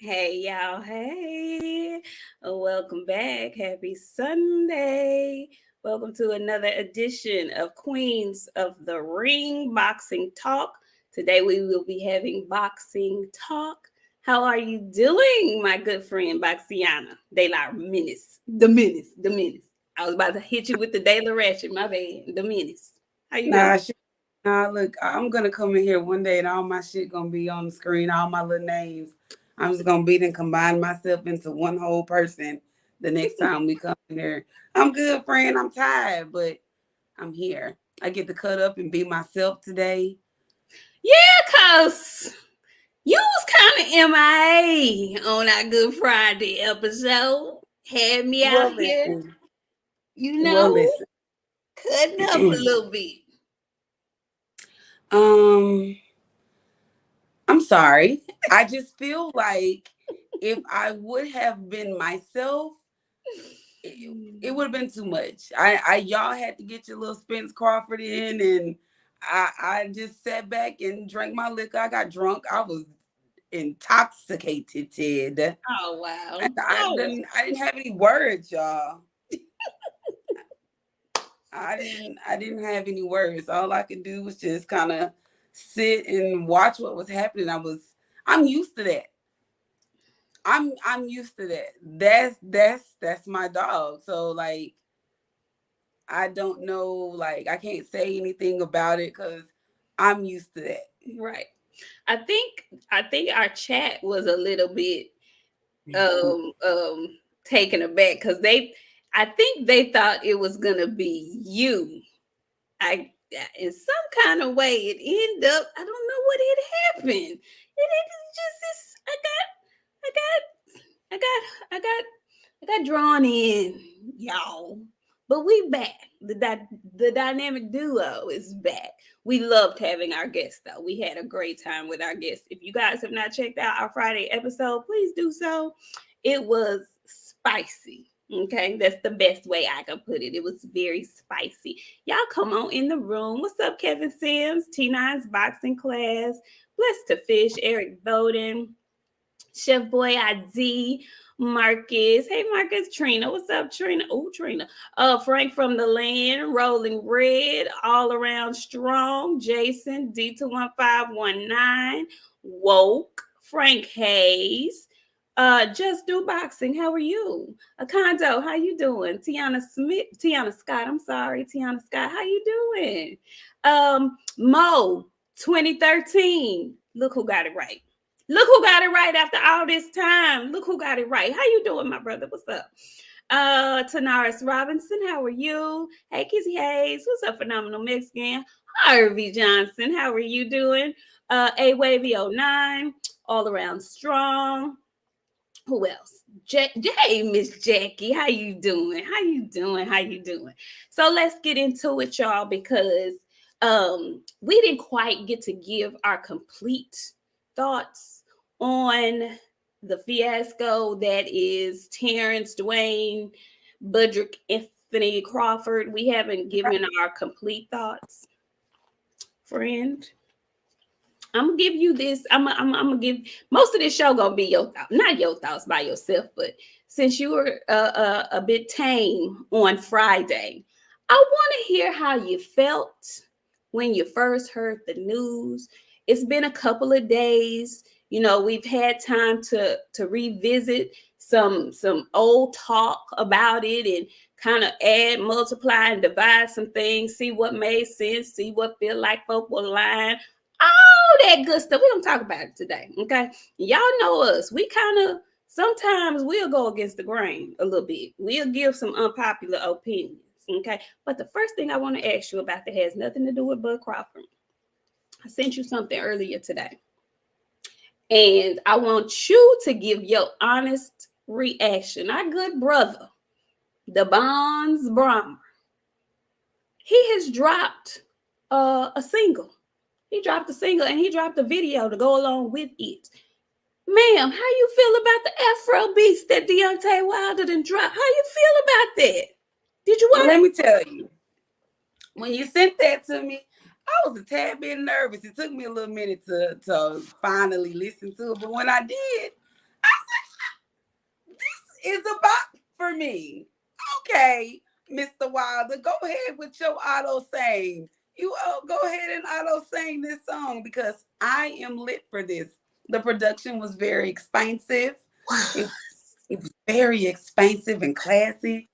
Hey, y'all. Hey. Welcome back. Happy Sunday. Welcome to another edition of Queens of the Ring Boxing Talk. Today we will be having boxing talk. How are you doing, my good friend Boxiana? De La Menace. The Menace. I was about to hit you with the De La Ratchet. My bad. The Menace. How you Nah, doing? shit. Nah, look, I'm gonna come in here one day and all my shit gonna be on the screen, all my little names. I'm just gonna beat and combine myself into one whole person the next time we come in here. I'm good, friend. I'm tired, but I'm here. I get to cut up and be myself today. Yeah, cause you was kind of MIA on our Good Friday episode. Had me out Well, here, listen. you Well, know, listen. cutting up a little bit. um, I'm sorry. I just feel like if I would have been myself, it would have been too much. I y'all had to get your little Spence Crawford in, and I just sat back and drank my liquor. I got drunk. I was intoxicated. Ted. Oh wow! I didn't have any words, y'all. I didn't have any words. All I could do was just kind of sit and watch what was happening. I'm used to that. I'm used to that. That's my dog. So like I don't know, like I can't say anything about it because I'm used to that. Right. I think our chat was a little bit um um taken aback because I think they thought it was gonna be you. I in some kind of way it ended up. I don't know what had happened. It just this. I got I got I got I got drawn in, y'all. But we back. The dynamic duo is back. We loved having our guests though. We had a great time with our guests. If you guys have not checked out our Friday episode, please do so. It was spicy. Okay, that's the best way I can put it. It was very spicy. Y'all come on in the room. What's up, Kevin Sims? T9's boxing class. Blessed to Fish, Eric Bowden, Chef Boy ID, Marcus. Hey Marcus, Trina. What's up, Trina? Oh, Trina. Frank from the land, Rolling Red, all around strong. Jason, D21519, Woke, Frank Hayes. Just do boxing. How are you? Acondo, how you doing? Tiana Scott. I'm sorry, Tiana Scott. How you doing? Mo 2013. Look who got it right. Look who got it right after all this time. Look who got it right. How you doing, my brother? What's up? Tanaris Robinson, how are you? Hey, Kizzy Hayes, what's up, Phenomenal Mexican? Harvey Johnson, how are you doing? A Wavy 09, all around strong. Who else? Hey, Miss Jackie, how you doing? How you doing? How you doing? So let's get into it, y'all, because we didn't quite get to give our complete thoughts on the fiasco that is Terrence Dwayne, Budrick Anthony Crawford. We haven't given our complete thoughts, friend. I'm gonna give you this. I'm gonna give most of this show gonna be your thoughts, not your thoughts by yourself, but since you were a bit tame on Friday, I want to hear how you felt when you first heard the news. It's been a couple of days. You know, we've had time to revisit some old talk about it and kind of add, multiply, and divide some things. See what made sense. See what feel like folk were lying, all that good stuff. We're gonna talk about it today. Okay. Y'all know us. We kind of sometimes we'll go against the grain a little bit. We'll give some unpopular opinions. Okay. But the first thing I want to ask you about that has nothing to do with Bud Crawford. I sent you something earlier today. And I want you to give your honest reaction. Our good brother, the Bonds Brahma, he has dropped a single. He dropped a single and he dropped a video to go along with it. Ma'am, how you feel about the Afro beats that Deontay Wilder done dropped? How you feel about that? Did you Well, watch? let me tell you, when you sent that to me, I was a tad bit nervous. It took me a little minute to finally listen to it, but when I did, I is a bop for me. Okay, Mr. Wilder, go ahead with your auto sing. You go ahead and auto sing this song because I am lit for this. The production was very expensive. It, it was very expensive and classy.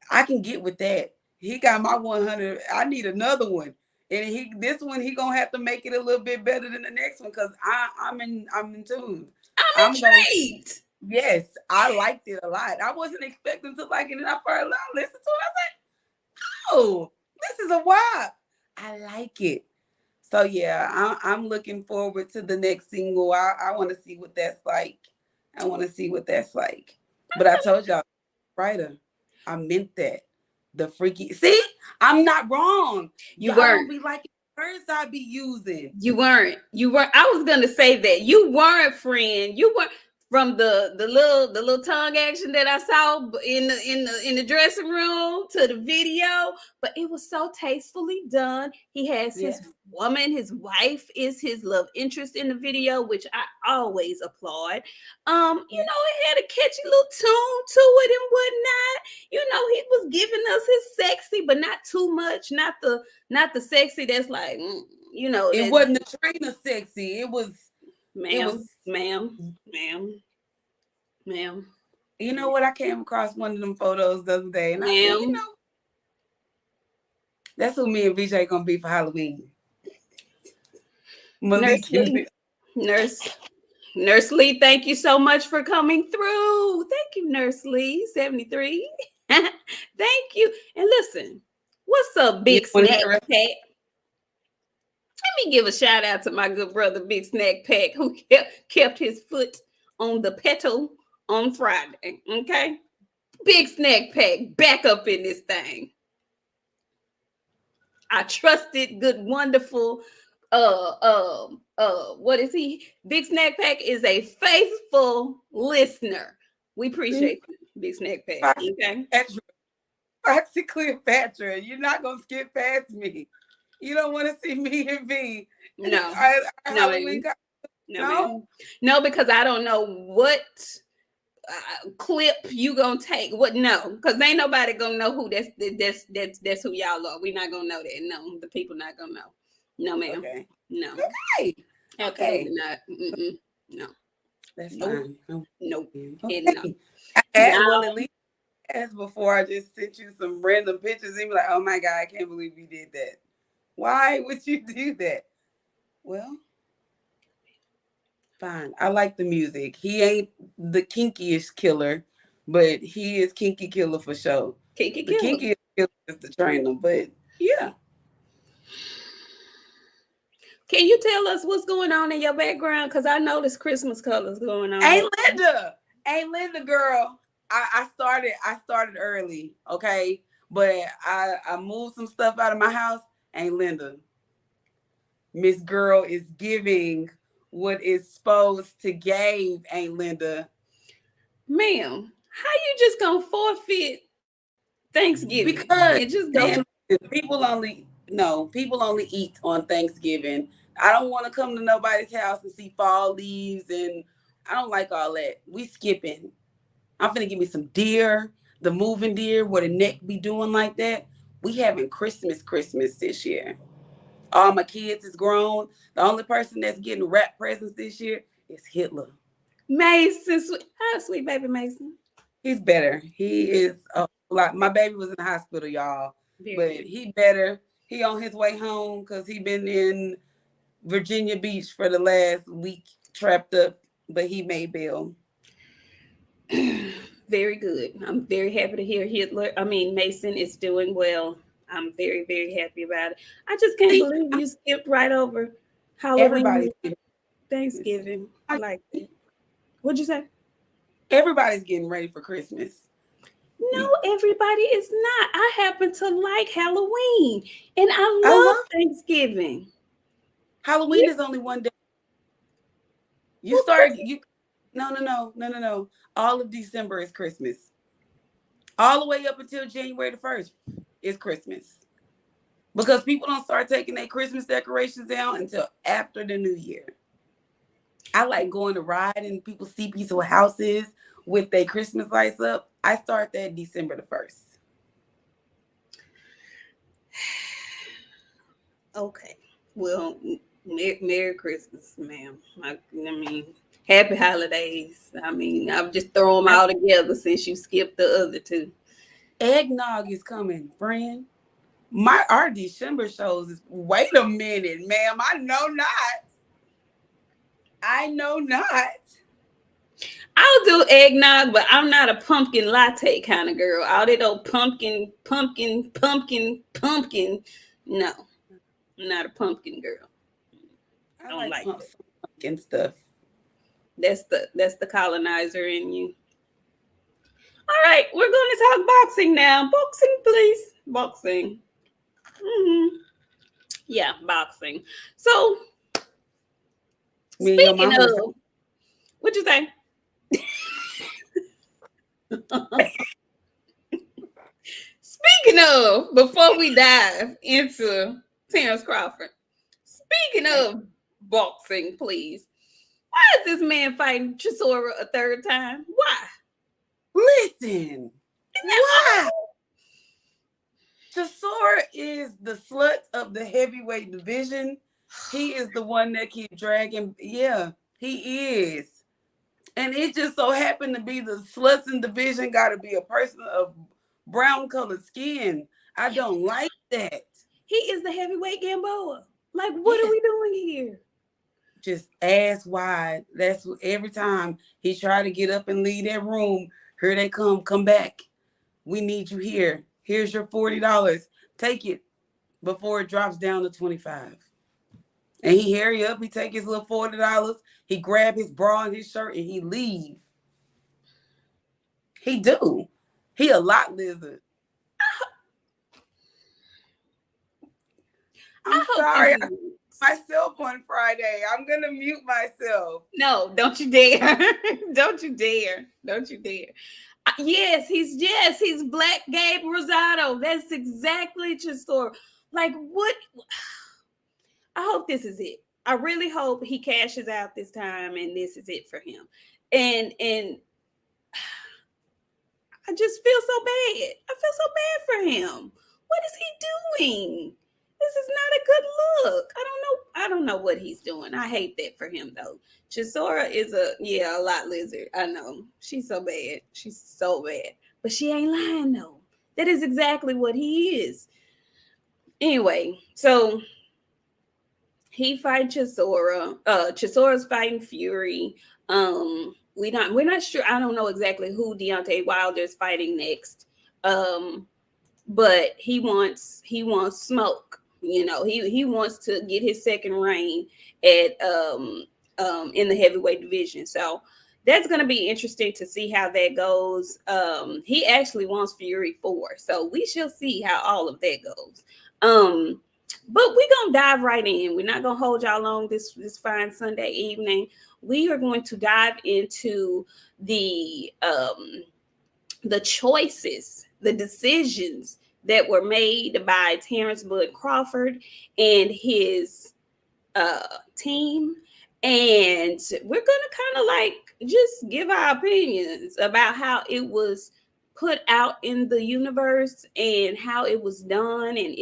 I can get with that. He got my 100. I need another one. And this one he gonna have to make it a little bit better than the next one because I'm in tune. I'm intrigued. Yes, I liked it a lot. I wasn't expecting to like it, and I first listened to it. I said, "Oh, this is a vibe. I like it." So yeah, I'm looking forward to the next single. I want to see what that's like. I want to see what that's like. But I told y'all, writer, I meant that. The freaky. See, I'm not wrong. You Y'all weren't. don't be liking words I be using. You weren't. You weren't. I was gonna say that you weren't, friend. You weren't from the little tongue action that I saw in the dressing room to the video, but it was so tastefully done. He has his woman, his wife is his love interest in the video, which I always applaud. You know, it had a catchy little tune to it and whatnot. You know, he was giving us his sexy, but not too much, not the sexy that's like, you know, it wasn't the trainer sexy. It was, ma'am. You know what? I came across one of them photos the other day, and I said, you know, that's who me and VJ gonna be for Halloween. Nurse Lee, thank you so much for coming through. Thank you, Nurse Lee, 73. Thank you. And listen, what's up, Big Snack Pack? Let me give a shout out to my good brother, Big Snack Pack, who kept his foot on the pedal on Friday. Okay, Big Snack Pack, back up in this thing. I trusted, good, wonderful. What is he? Big Snack Pack is a faithful listener. We appreciate you, Big Snack Pack. Okay. Foxy Cleopatra, you're not gonna skip past me. You don't want to see me and V. No. No, because I don't know what clip you gonna take. What? No, because ain't nobody gonna know who that's who y'all are. We not gonna know that. No, the people not gonna know. No, ma'am. Okay. No. Okay. Absolutely not. No. That's fine. Nope. Okay. Well, at least as before, I just sent you some random pictures and be like, "Oh my God, I can't believe you did that. Why would you do that?" Well, fine. I like the music. He ain't the kinkiest killer, but he is kinky killer for sure. The kinkiest killer is the trainer, but yeah. Can you tell us what's going on in your background? Because I noticed Christmas colors going on. Hey Linda, girl. I started early, okay, but I moved some stuff out of my house. Ain't Linda. Miss Girl is giving what is supposed to give, ain't Linda. Ma'am, how you just gonna forfeit Thanksgiving? Because it just goes. People only eat on Thanksgiving. I don't want to come to nobody's house and see fall leaves, and I don't like all that. We skipping. I'm finna give me some deer, the moving deer, where the neck be doing like that. We having Christmas this year. All my kids is grown. The only person that's getting wrap presents this year is Hitler. Mason, how sweet baby Mason? He's better. He is a lot. My baby was in the hospital, y'all. But he better. He on his way home because he been in Virginia Beach for the last week trapped up, but he made bail. Very good. I'm very happy to hear Mason is doing well. I'm very, very happy about it. I just can't believe you skipped right over Halloween, Thanksgiving. I like that. What'd you say? Everybody's getting ready for Christmas. No, everybody is not. I happen to like Halloween, and I love Thanksgiving. Halloween is only one day. No. All of December is Christmas. All the way up until January the 1st is Christmas. Because people don't start taking their Christmas decorations down until after the New Year. I like going to ride and people see peaceful houses with their Christmas lights up. I start that December the 1st. Okay. Well, Merry Christmas, ma'am. I mean, Happy Holidays. I mean, I'll just throw them all together since you skipped the other two. Eggnog is coming, friend. Our December shows is, wait a minute, ma'am. I know not. I know not. I'll do eggnog, but I'm not a pumpkin latte kind of girl. All that old pumpkin. No, I'm not a pumpkin girl. I don't like pumpkin stuff. That's the colonizer in you. All right, we're going to talk boxing now. Boxing, please. Boxing. Mm-hmm. Yeah, boxing. So, speaking of, what'd you say? Speaking of, before we dive into Terrence Crawford, speaking of boxing, please, why is this man fighting Chisora a third time? Why? Listen, why? Chisora is the slut of the heavyweight division. He is the one that keeps dragging. Yeah, he is. And it just so happened to be the sluts in division got to be a person of brown colored skin. I don't like that. He is the heavyweight Gamboa. Like, what are we doing here? Just ass wide. That's every time he try to get up and leave that room. Here they come back. We need you here. Here's your $40. Take it before it drops down to $25. And he hurry up. He take his little $40. He grab his bra and his shirt and he leave. He do. He a lot lizard. I'm sorry. I mute myself on Friday. I'm gonna mute myself. No, don't you dare. Don't you dare. Don't you dare. Yes, he's Black Gabe Rosado. That's exactly Chisora. Like, what? I hope this is it. I really hope he cashes out this time and this is it for him. And I just feel so bad. I feel so bad for him. What is he doing? This is not a good look. I don't know what he's doing. I hate that for him though. Chisora is a lot lizard. I know. She's so bad. She's so bad. But she ain't lying though. That is exactly what he is. Anyway, so he fights Chisora. Chisora's fighting Fury. We're not sure. I don't know exactly who Deontay Wilder is fighting next. But he wants smoke. You know, he wants to get his second reign at in the heavyweight division. So that's going to be interesting to see how that goes. He actually wants Fury 4. So we shall see how all of that goes. But we're going to dive right in. We're not going to hold y'all long this fine Sunday evening. We are going to dive into the choices, the decisions that were made by Terrence Bud Crawford and his team. And we're going to kind of like just give our opinions about how it was put out in the universe and how it was done. And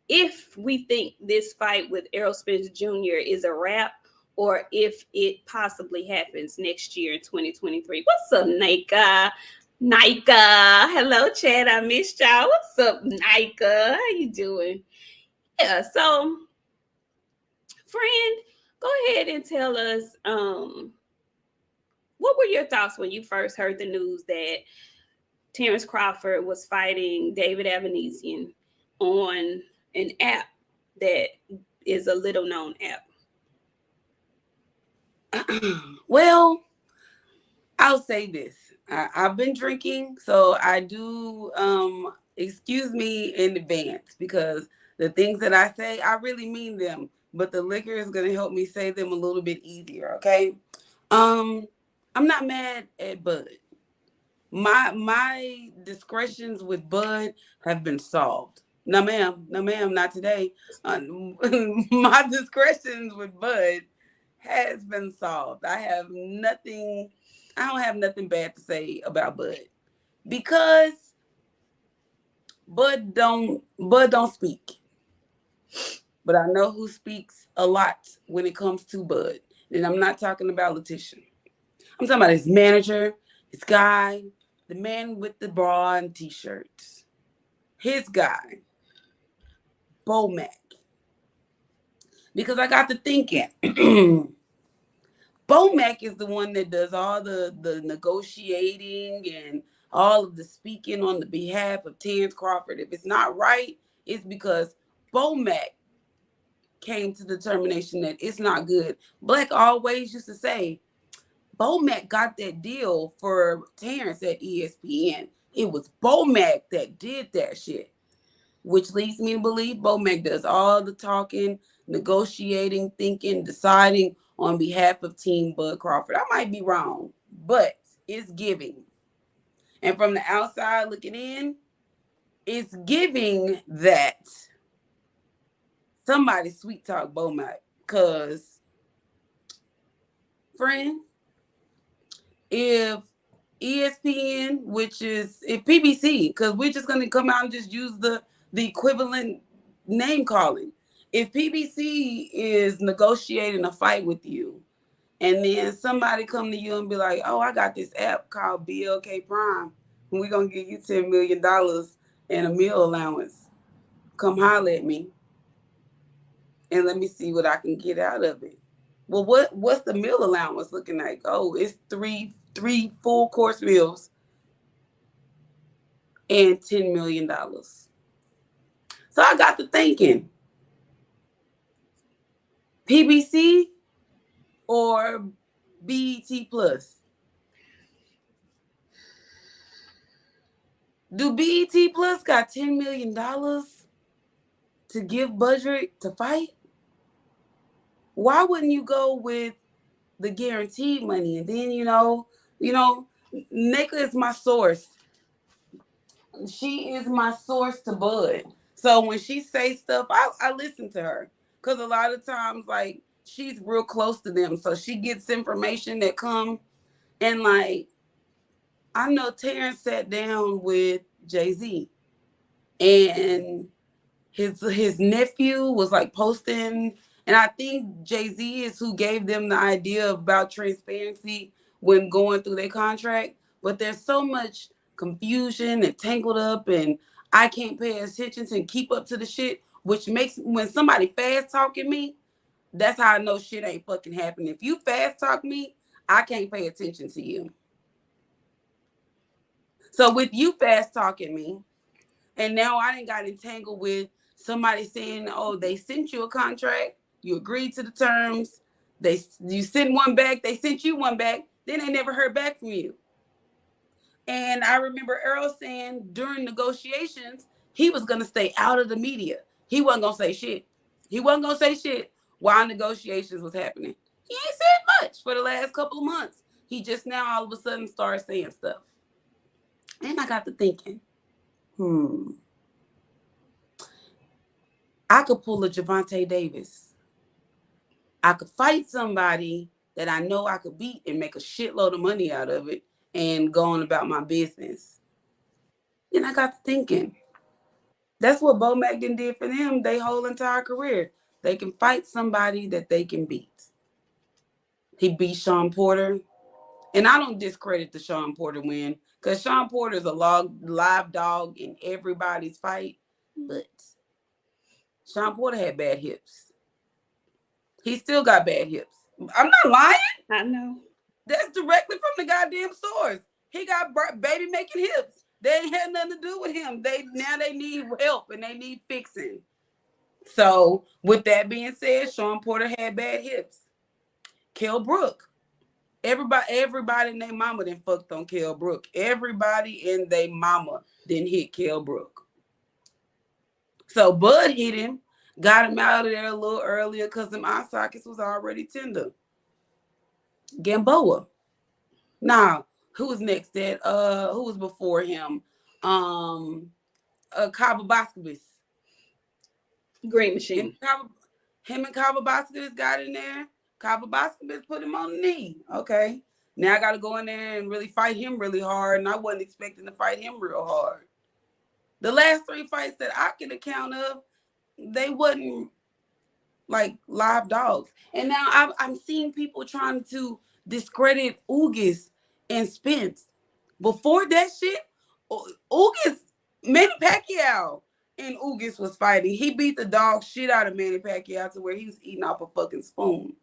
if we think this fight with Errol Spence Jr. is a wrap, or if it possibly happens next year in 2023. What's up, Nika? Hello, Chad. I missed y'all. What's up, Nika? How you doing? Yeah, so, friend, go ahead and tell us what were your thoughts when you first heard the news that Terrence Crawford was fighting David Avanesyan on an app that is a little known app? Well, I'll say this. I've been drinking, so I do excuse me in advance because the things that I say, I really mean them, but the liquor is going to help me say them a little bit easier, okay? I'm not mad at Bud. My discretions with Bud have been solved. No, ma'am, not today. My discretions with Bud has been solved. I don't have nothing bad to say about Bud because Bud don't speak. But I know who speaks a lot when it comes to Bud. And I'm not talking about Letitia. I'm talking about his manager, his guy, the man with the bra and t-shirts. His guy, Bomac. Because I got to thinking, Bomac is the one that does all the negotiating and all of the speaking on the behalf of Terrence Crawford. If it's not right, it's because Bomac came to the determination that it's not good. Black always used to say, Bomac got that deal for Terrence at ESPN. It was Bomac that did that shit, which leads me to believe Bomac does all the talking, negotiating, thinking, deciding on behalf of Team Bud Crawford. I might be wrong, but it's giving. And from the outside looking in, it's giving that somebody sweet talk Bomac. Because, friend, if ESPN, which is if PBC, because we're just gonna come out and just use the equivalent name calling. If PBC is negotiating a fight with you, and then somebody come to you and be like, "Oh, I got this app called BLK Prime, and we're gonna give you $10 million and a meal allowance. Come holler at me, and let me see what I can get out of it." Well, what's the meal allowance looking like? Oh, it's three full course meals and $10 million. So I got to thinking, PBC or BET Plus? Do BET Plus got $10 million to give budget to fight? Why wouldn't you go with the guaranteed money? And then Nika is my source. She is my source to Bud. So when she say stuff, I listen to her. Cause a lot of times, like, she's real close to them. So she gets information that come, and like, I know Terrence sat down with Jay-Z, and his nephew was like posting, and I think Jay-Z is who gave them the idea about transparency when going through their contract. But there's so much confusion and tangled up, and I can't pay attention to and keep up to the shit, which makes when somebody fast talking me, that's how I know shit ain't fucking happening. If you fast talk me, I can't pay attention to you. So with you fast talking me, and now I didn't got entangled with somebody saying, "Oh, they sent you a contract. You agreed to the terms. You sent one back. They sent you one back. Then they never heard back from you." And I remember Earl saying during negotiations he was gonna stay out of the media. He wasn't gonna say shit. He wasn't gonna say shit while negotiations was happening. He ain't said much for the last couple of months. He just now all of a sudden started saying stuff. And I got to thinking, I could pull a Javante Davis. I could fight somebody that I know I could beat and make a shitload of money out of it and go on about my business. Then I got to thinking, that's what Bomac did for them their whole entire career. They can fight somebody that they can beat. He beat Sean Porter. And I don't discredit the Sean Porter win, because Sean Porter is a live dog in everybody's fight. But Sean Porter had bad hips. He still got bad hips. I'm not lying. I know. That's directly from the goddamn source. He got baby making hips. They ain't had nothing to do with him. They need help and they need fixing. So with that being said, Sean Porter had bad hips. Kell Brook. Everybody and their mama done fucked on Kell Brook. Everybody and their mama didn't hit Kell Brook. So Bud hit him, got him out of there a little earlier because them eye sockets was already tender. Gamboa. Now, who was next? Who was before him? Kava Baskabis. Green Machine. Him and Kava Baskabis got in there. Kababaskovich put him on the knee. Okay. Now I got to go in there and really fight him really hard, and I wasn't expecting to fight him real hard. The last 3 fights that I can account of, they wasn't like live dogs. And now I'm seeing people trying to discredit Ugas and Spence. Before that shit, Ugas, Manny Pacquiao and Ugas was fighting. He beat the dog shit out of Manny Pacquiao to where he was eating off a fucking spoon.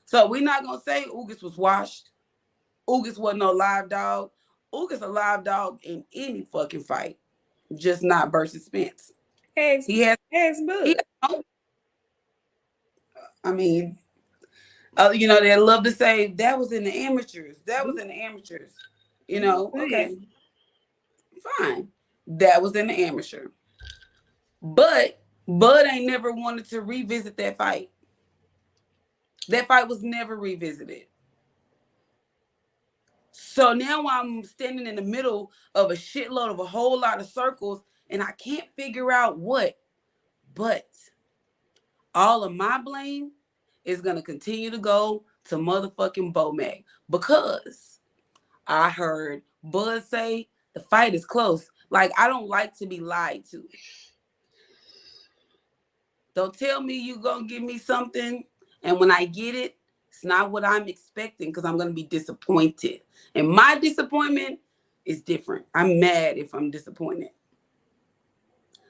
So we're not gonna say Ugas was washed. Ugas wasn't no live dog. Ugas a live dog in any fucking fight, just not versus Spence. He has Bud. I mean, they love to say that was in the amateurs. That was in the amateurs. Okay, fine. That was in the amateur. But Bud ain't never wanted to revisit that fight. That fight was never revisited. So now I'm standing in the middle of a shitload of a whole lot of circles, and I can't figure out what. But all of my blame is going to continue to go to motherfucking Bomac, because I heard Bud say the fight is close. Like, I don't like to be lied to. Don't tell me you going to give me something, and when I get it, it's not what I'm expecting, because I'm going to be disappointed. And my disappointment is different. I'm mad if I'm disappointed.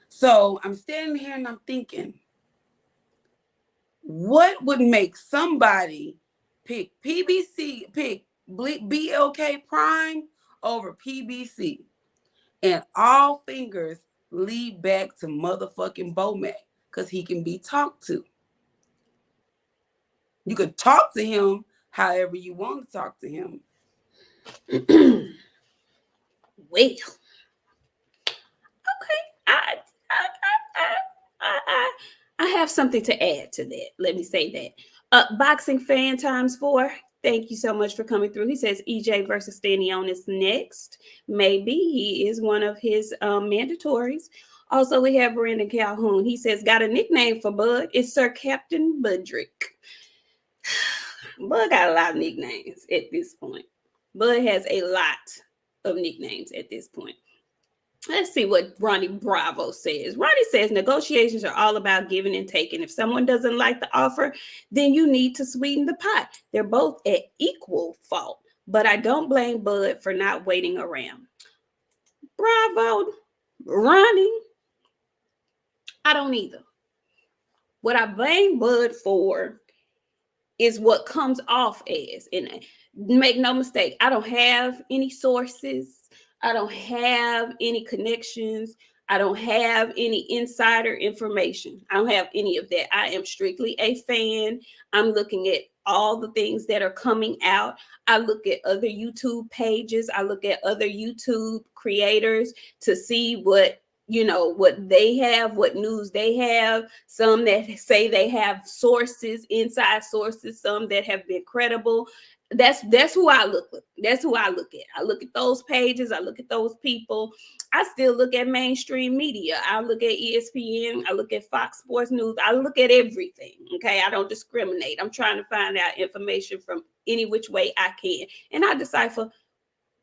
So I'm standing here and I'm thinking, what would make somebody pick BLK Prime over PBC? And all fingers lead back to motherfucking Bomac, because he can be talked to. You could talk to him however you want to talk to him. Well, okay. I have something to add to that. Let me say that. Boxing fan ×4. Thank you so much for coming through. He says EJ versus Stanion is next. Maybe he is one of his mandatories. Also, we have Brandon Calhoun. He says, got a nickname for Bud. It's Sir Captain Budrick. Bud got a lot of nicknames at this point. Bud has a lot of nicknames at this point. Let's see what Ronnie Bravo says. Ronnie says negotiations are all about giving and taking. If someone doesn't like the offer, then you need to sweeten the pot. They're both at equal fault, but I don't blame Bud for not waiting around. Bravo, Ronnie. I don't either. What I blame Bud for is what comes off as, and make no mistake, I don't have any sources. I don't have any connections. I don't have any insider information. I don't have any of that. I am strictly a fan. I'm looking at all the things that are coming out. I look at other YouTube pages. I look at other YouTube creators to see what they have, what news they have. Some that say they have sources, inside sources, some that have been credible. That's who I look at. That's who I look at. I look at those pages. I look at those people. I still look at mainstream media. I look at ESPN. I look at Fox Sports News. I look at everything. Okay. I don't discriminate. I'm trying to find out information from any which way I can. And I decipher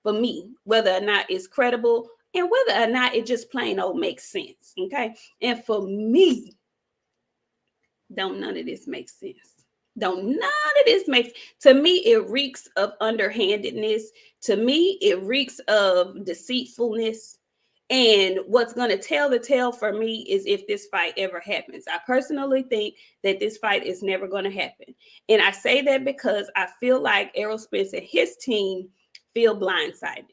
for me whether or not it's credible and whether or not it just plain old makes sense. Okay. And for me, don't none of this make sense. To me, it reeks of underhandedness. To me, it reeks of deceitfulness. And what's going to tell the tale for me is if this fight ever happens. I personally think that this fight is never going to happen. And I say that because I feel like Errol Spence and his team feel blindsided.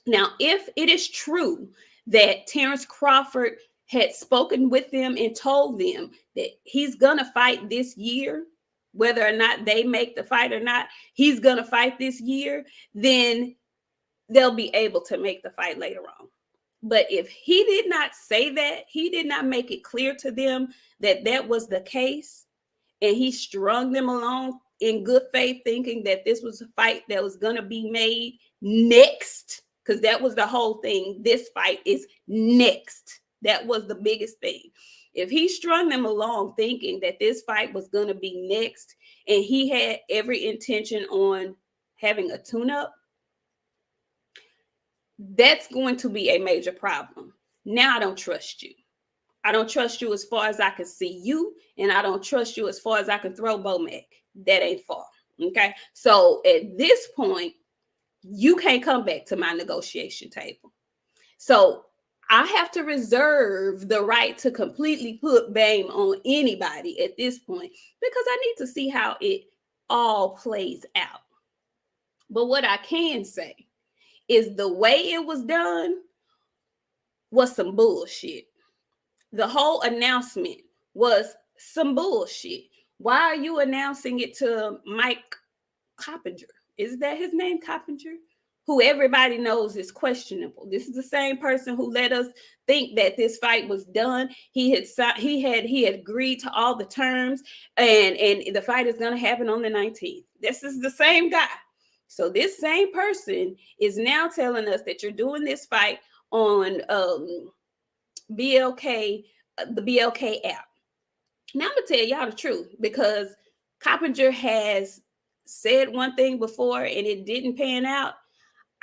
Now, if it is true that Terrence Crawford had spoken with them and told them that he's going to fight this year, whether or not they make the fight or not, he's going to fight this year, then they'll be able to make the fight later on. But if he did not say that, he did not make it clear to them that that was the case, and he strung them along in good faith thinking that this was a fight that was going to be made next, because that was the whole thing. This fight is next. That was the biggest thing. If he strung them along thinking that this fight was going to be next and he had every intention on having a tune-up, that's going to be a major problem. Now I don't trust you. I don't trust you as far as I can see you, and I don't trust you as far as I can throw Bomac. That ain't far. Okay. So at this point, you can't come back to my negotiation table. So I have to reserve the right to completely put blame on anybody at this point because I need to see how it all plays out. But what I can say is the way it was done was some bullshit. The whole announcement was some bullshit. Why are you announcing it to Mike Coppinger? Is that his name, Coppinger? Who everybody knows is questionable. This is the same person who let us think that this fight was done. He had agreed to all the terms, and the fight is going to happen on the 19th. This is the same guy. So this same person is now telling us that you're doing this fight on BLK, the BLK app. Now I'm gonna tell y'all the truth, because Coppinger has said one thing before and it didn't pan out.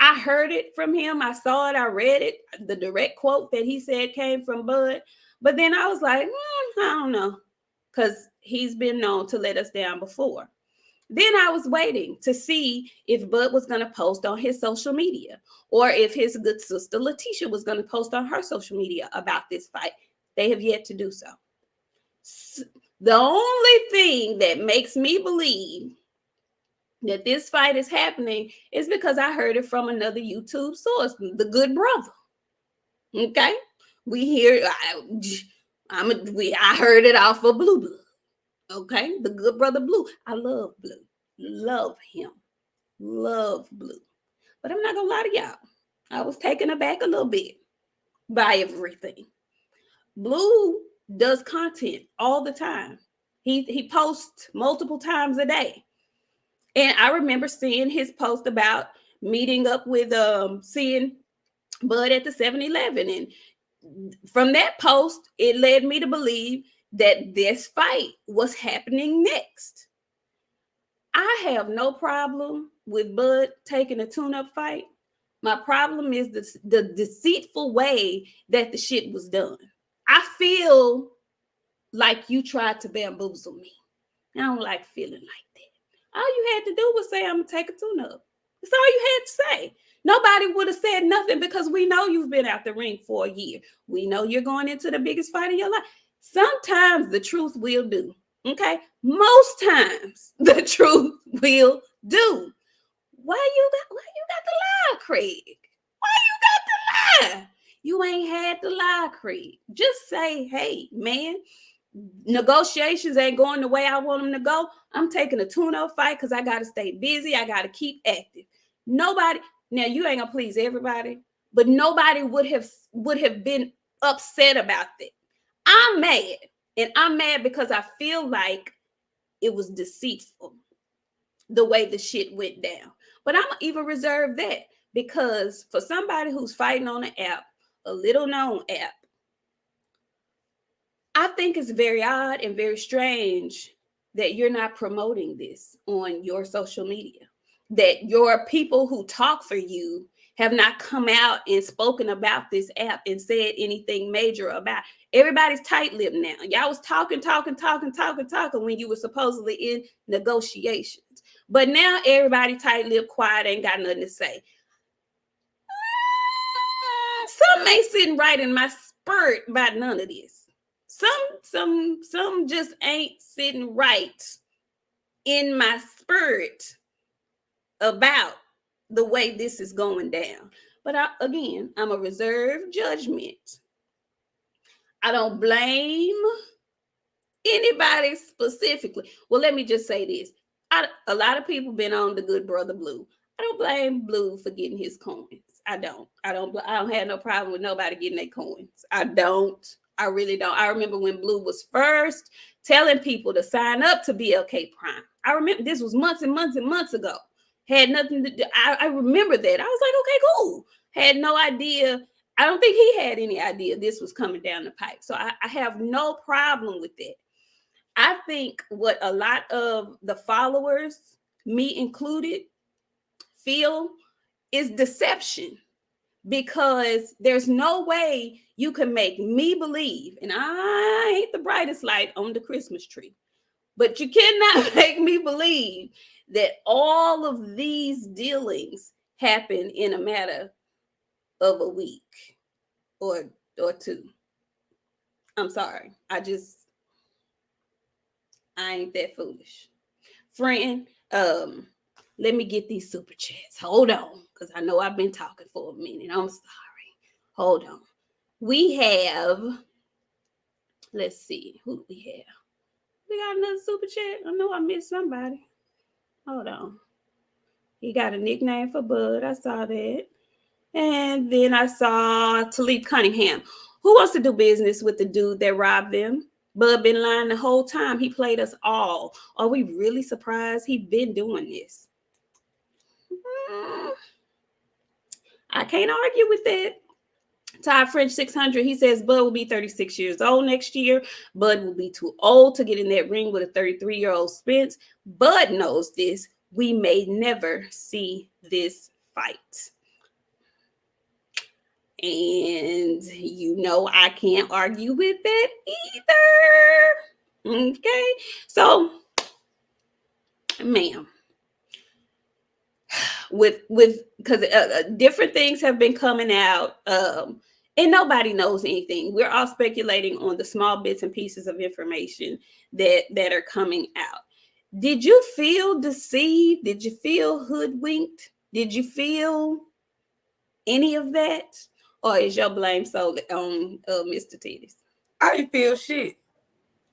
I heard it from him. I saw it. I read it. The direct quote that he said came from Bud. But then I was like, I don't know, because he's been known to let us down before. Then I was waiting to see if Bud was going to post on his social media, or if his good sister Letitia was going to post on her social media about this fight. They have yet to do so. The only thing that makes me believe that this fight is happening is because I heard it from another YouTube source, the Good Brother. Okay, we hear. I heard it off of Blue Blood. Okay, the Good Brother Blue. I love Blue. Love him. Love Blue. But I'm not gonna lie to y'all. I was taken aback a little bit by everything. Blue does content all the time. He posts multiple times a day. And I remember seeing his post about meeting up with seeing Bud at the 7-Eleven. And from that post, it led me to believe that this fight was happening next. I have no problem with Bud taking a tune-up fight. My problem is the deceitful way that the shit was done. I feel like you tried to bamboozle me. I don't like feeling like that. All you had to do was say, I'm going to take a tune-up. That's all you had to say. Nobody would have said nothing because we know you've been out the ring for a year. We know you're going into the biggest fight of your life. Sometimes the truth will do. Okay? Most times the truth will do. Why you got to lie, Craig? Why you got to lie? You ain't had to lie, Craig. Just say, hey, man, negotiations ain't going the way I want them to go. I'm taking a tune-up fight because I got to stay busy. I got to keep active. Nobody, now you ain't gonna please everybody, but nobody would have been upset about that. I'm mad, and I'm mad because I feel like it was deceitful the way the shit went down. But I'm gonna even reserve that, because for somebody who's fighting on an app, a little known app, I think it's very odd and very strange that you're not promoting this on your social media, that your people who talk for you have not come out and spoken about this app and said anything major about it. Everybody's tight-lipped now. Y'all was talking when you were supposedly in negotiations. But now everybody tight-lipped, quiet, ain't got nothing to say. Some ain't sitting right in my spirit about none of this. Some just ain't sitting right in my spirit about the way this is going down. But I'm a reserved judgment. I don't blame anybody specifically. Well, let me just say this. A lot of people been on the Good Brother Blue. I don't blame Blue for getting his coins. I don't have no problem with nobody getting their coins. I really don't. I remember when Blue was first telling people to sign up to BLK Prime. I remember this was months and months and months ago. Had nothing to do. I remember that. I was like, okay, cool. Had no idea I don't think he had any idea this was coming down the pipe. So I have no problem with that. I think what a lot of the followers, me included, feel is deception, because there's no way you can make me believe, and I ain't the brightest light on the Christmas tree, but you cannot make me believe that all of these dealings happen in a matter of a week or two. I'm sorry. I ain't that foolish. Friend, let me get these super chats. Hold on, because I know I've been talking for a minute. I'm sorry. Hold on. We have, let's see, who do we have? We got another super chat. I know I missed somebody. Hold on. He got a nickname for Bud. I saw that. And then I saw Talib Cunningham. Who wants to do business with the dude that robbed them? Bud been lying the whole time. He played us all. Are we really surprised he been doing this? I can't argue with that. Todd French 600, he says Bud will be 36 years old next year. Bud will be too old to get in that ring with a 33-year-old Spence. Bud knows this. We may never see this fight. And you know I can't argue with that either. Okay, so ma'am, with because different things have been coming out, and nobody knows anything. We're all speculating on the small bits and pieces of information that are coming out. Did you feel deceived? Did you feel hoodwinked? Did you feel any of that? Or is your blame solely on Mr. Titties? I didn't feel shit.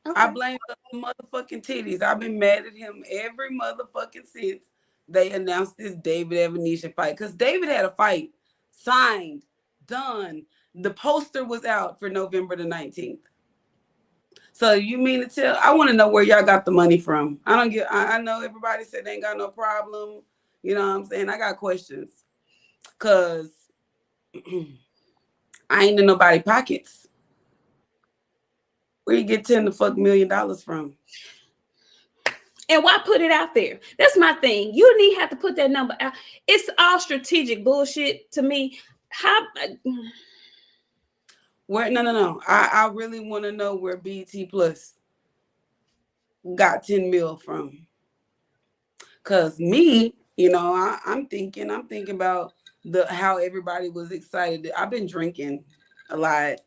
Okay. I blame the motherfucking Titties. I've been mad at him every motherfucking since they announced this David Avanesyan fight. Because David had a fight signed, done. The poster was out for November the 19th. So you mean to tell? I want to know where y'all got the money from. I know everybody said they ain't got no problem. You know what I'm saying? I got questions. Because I ain't in nobody's pockets. Where you get $10 million from? And why put it out there? That's my thing. You didn't have to put that number out. It's all strategic bullshit to me. How? Where? No. I really want to know where BT Plus got 10 mil from. Cause me, you know, I'm thinking about how everybody was excited. I've been drinking a lot,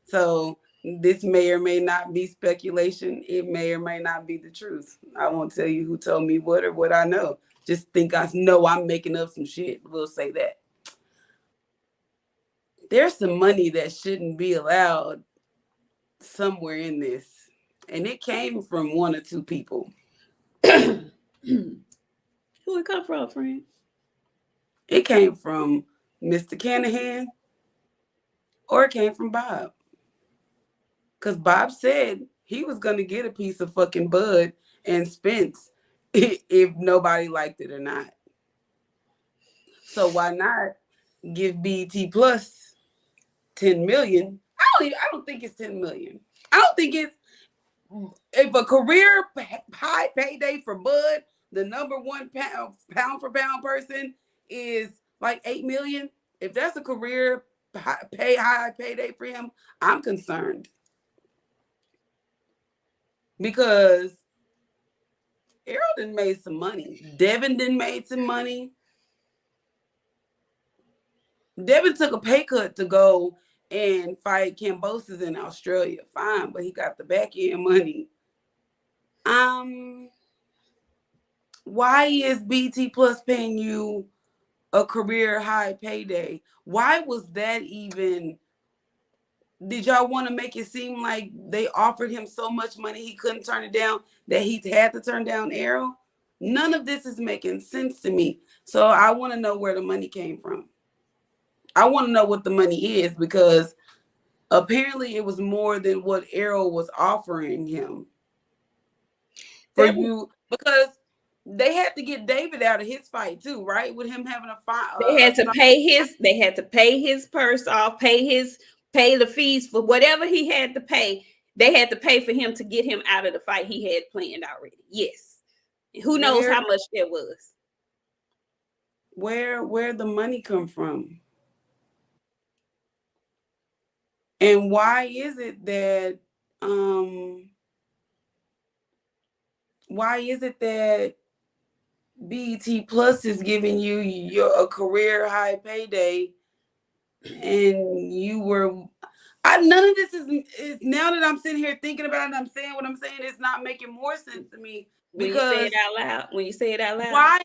so this may or may not be speculation. It may or may not be the truth. I won't tell you who told me what or what I know. Just think I know I'm making up some shit. We'll say that. There's some money that shouldn't be allowed somewhere in this. And it came from one or two people. Who it come from, friend? It came from Mr. Canahan, or it came from Bob. Because Bob said he was going to get a piece of fucking Bud and Spence if nobody liked it or not. So why not give BT Plus 10 million? I don't think it's 10 million. I don't think it's, if a career high payday for Bud, the number one pound for pound person is like 8 million. If that's a career high payday for him, I'm concerned. Because Errol done made some money. Devin done made some money. Devin took a pay cut to go and fight Kambosos in Australia. Fine, but he got the back end money. Why is BT Plus paying you a career high payday? Why was that even? Did y'all want to make it seem like they offered him so much money he couldn't turn it down, that he had to turn down Errol? None of this is making sense to me. So I want to know where the money came from. I want to know what the money is, because apparently it was more than what Errol was offering him. For you, because They had to get David out of his fight too, right? With him having a fight. They had to pay his. They had to pay his purse off. Pay the fees for whatever he had to pay. They had to pay for him to get him out of the fight he had planned already. Yes. Who knows how much that was? Where the money come from? And why is it that BET Plus is giving you a career high payday, and you were none of this is now that I'm sitting here thinking about it, I'm saying what I'm saying, it's not making more sense to me. Because when you say it out loud, why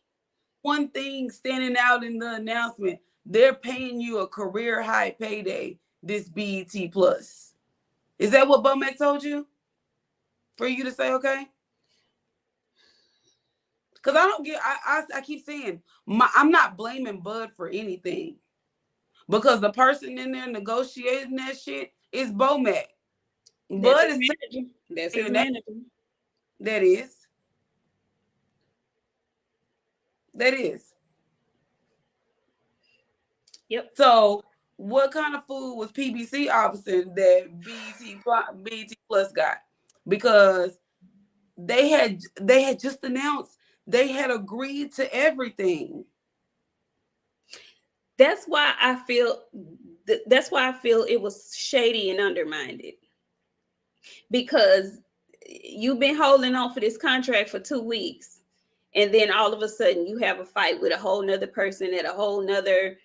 one thing standing out in the announcement, they're paying you a career high payday, this BET Plus. Is that what Bomac told you? For you to say okay? Because I don't get, I keep saying, I'm not blaming Bud for anything. Because the person in there negotiating that shit is Bomac. Bud is manager. That's his manager. That is. Yep. So what kind of food was PBC officer that BET Plus got? Because they had just announced they had agreed to everything. That's why I feel it was shady and undermined, because you've been holding on for this contract for 2 weeks, and then all of a sudden you have a fight with a whole nother person at a whole nother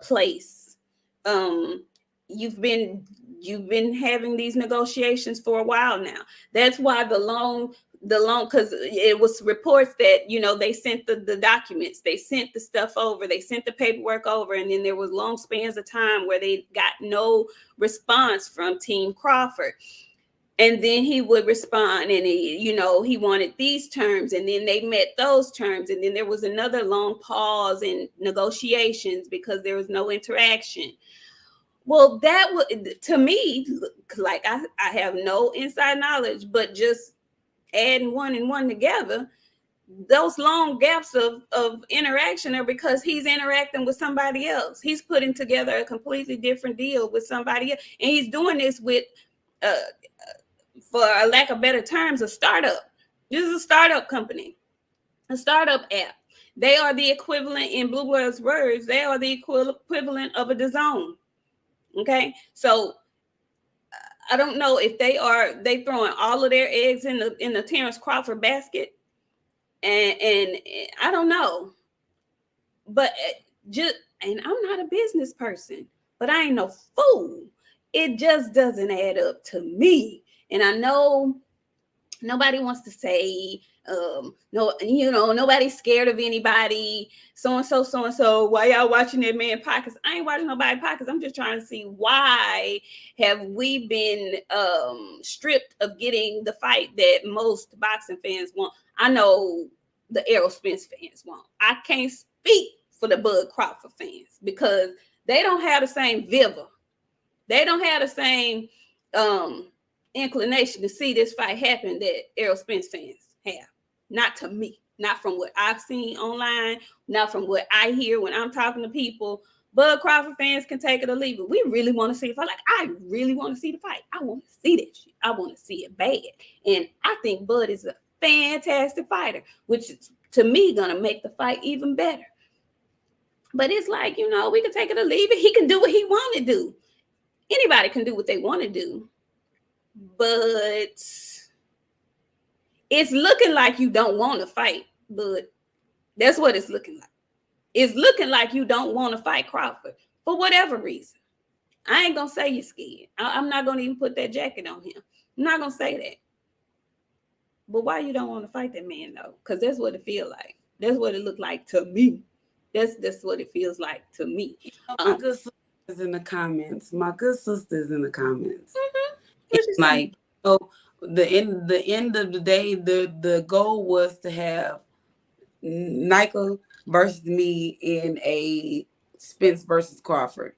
place. You've been having these negotiations for a while now. That's why the loan, because it was reports that, they sent the documents, they sent the stuff over, they sent the paperwork over, and then there was long spans of time where they got no response from Team Crawford. And then he would respond, and he wanted these terms, and then they met those terms, and then there was another long pause in negotiations because there was no interaction. Well, that would, to me, like I have no inside knowledge, but just adding one and one together, those long gaps of interaction are because he's interacting with somebody else. He's putting together a completely different deal with somebody else, and he's doing this with for a lack of better terms, a startup. This is a startup company, a startup app. They are the equivalent, in Blue World's words, they are the equivalent of a DAZN. Okay, so I don't know if they throwing all of their eggs in the Terrence Crawford basket, and I don't know, but and I'm not a business person, but I ain't no fool. It just doesn't add up to me. And I know nobody wants to say, no, nobody's scared of anybody. So and so. Why y'all watching that man pockets? I ain't watching nobody pockets. I'm just trying to see, why have we been stripped of getting the fight that most boxing fans want? I know the Errol Spence fans want. I can't speak for the Bud Crawford fans because they don't have the same viva. They don't have the same inclination to see this fight happen that Errol Spence fans have. Not to me. Not from what I've seen online. Not from what I hear when I'm talking to people. Bud Crawford fans can take it or leave it. We really want to see the fight. Like, I really want to see the fight. I want to see that shit. I want to see it bad. And I think Bud is a fantastic fighter, which is, to me, going to make the fight even better. But it's like, we can take it or leave it. He can do what he want to do. Anybody can do what they want to do. But it's looking like you don't want to fight, but that's what it's looking like. It's looking like you don't want to fight Crawford for whatever reason. I ain't going to say you're scared. I'm not going to even put that jacket on him. I'm not going to say that. But why you don't want to fight that man, though? Because that's what it feels like. That's what it looked like to me. That's what it feels like to me. My good sister is in the comments. Mm-hmm. It's like, the end of the day, the goal was to have Nika versus me in a Spence versus Crawford.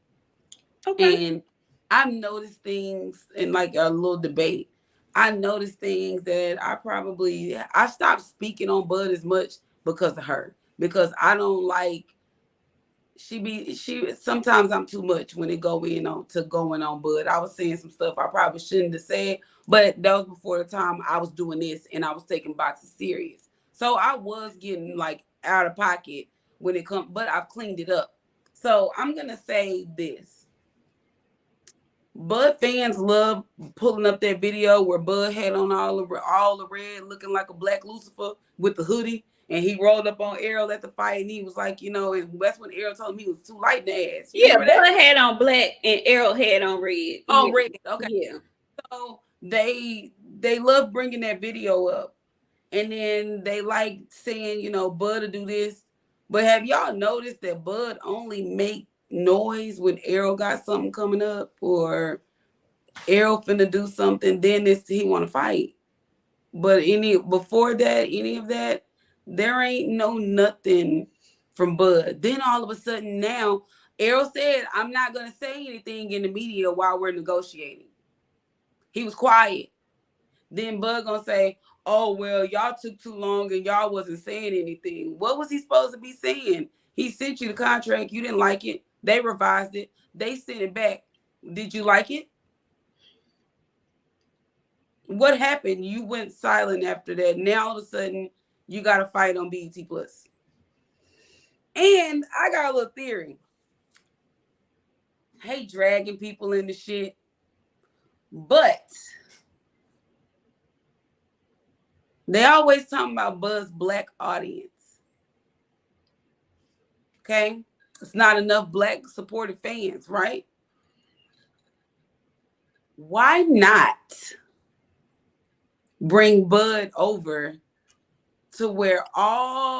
Okay. And I've noticed things in like a little debate. I noticed things that I stopped speaking on Bud as much because of her. Because I don't like she sometimes I'm too much when it going on Bud. I was saying some stuff I probably shouldn't have said, but that was before the time I was doing this and I was taking boxing serious. So I was getting like out of pocket when it comes, but I've cleaned it up. So I'm gonna say this. Bud fans love pulling up that video where Bud had on all the red, looking like a black Lucifer with the hoodie, and he rolled up on Errol at the fight, and he was like, and that's when Errol told him he was too light in the ass. Yeah, Bud had on black and Errol had on red. Oh, red. Okay. Yeah. So they love bringing that video up, and then they like saying, Bud to do this. But have y'all noticed that Bud only make noise when Errol got something coming up or Errol finna do something, then he want to fight. But before that, any of that, there ain't nothing from Bud. Then all of a sudden now, Errol said, I'm not gonna say anything in the media while we're negotiating. He was quiet. Then Bud gonna say, oh, well, y'all took too long and y'all wasn't saying anything. What was he supposed to be saying? He sent you the contract. You didn't like it. They revised it. They sent it back. Did you like it? What happened? You went silent after that. Now all of a sudden, you got to fight on BET Plus. And I got a little theory. I hate dragging people into shit. But they always talking about Bud's black audience. Okay? It's not enough black supportive fans, right? Why not bring Bud over to where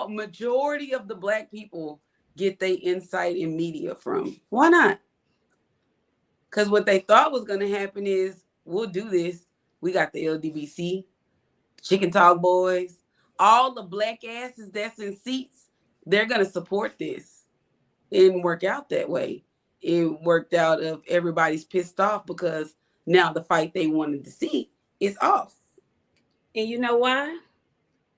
majority of the black people get their insight in media from? Why not? Because what they thought was going to happen is, we'll do this. We got the LDBC, Chicken Talk Boys, all the black asses that's in seats, they're going to support this. It didn't work out that way. It worked out of everybody's pissed off because now the fight they wanted to see is off. And you know why?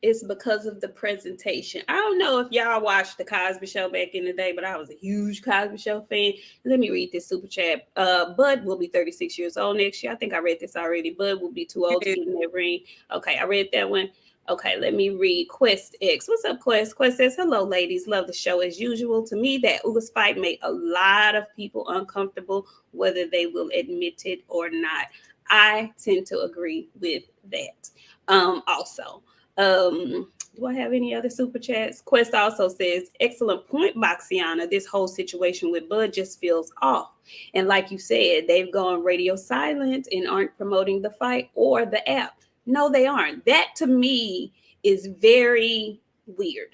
It's because of the presentation. I don't know if y'all watched the Cosby Show back in the day, but I was a huge Cosby Show fan. Let me read this super chat. Bud will be 36 years old next year. I think I read this already. Bud will be too old to get in that ring. Okay, I read that one. Okay, let me read Quest X. What's up, Quest? Quest says, hello, ladies. Love the show as usual. To me, that Ugas fight made a lot of people uncomfortable, whether they will admit it or not. I tend to agree with that. Also, do I have any other super chats? Quest also says, excellent point, Boxiana. This whole situation with Bud just feels off. And like you said, they've gone radio silent and aren't promoting the fight or the app. No, they aren't. That to me is very weird.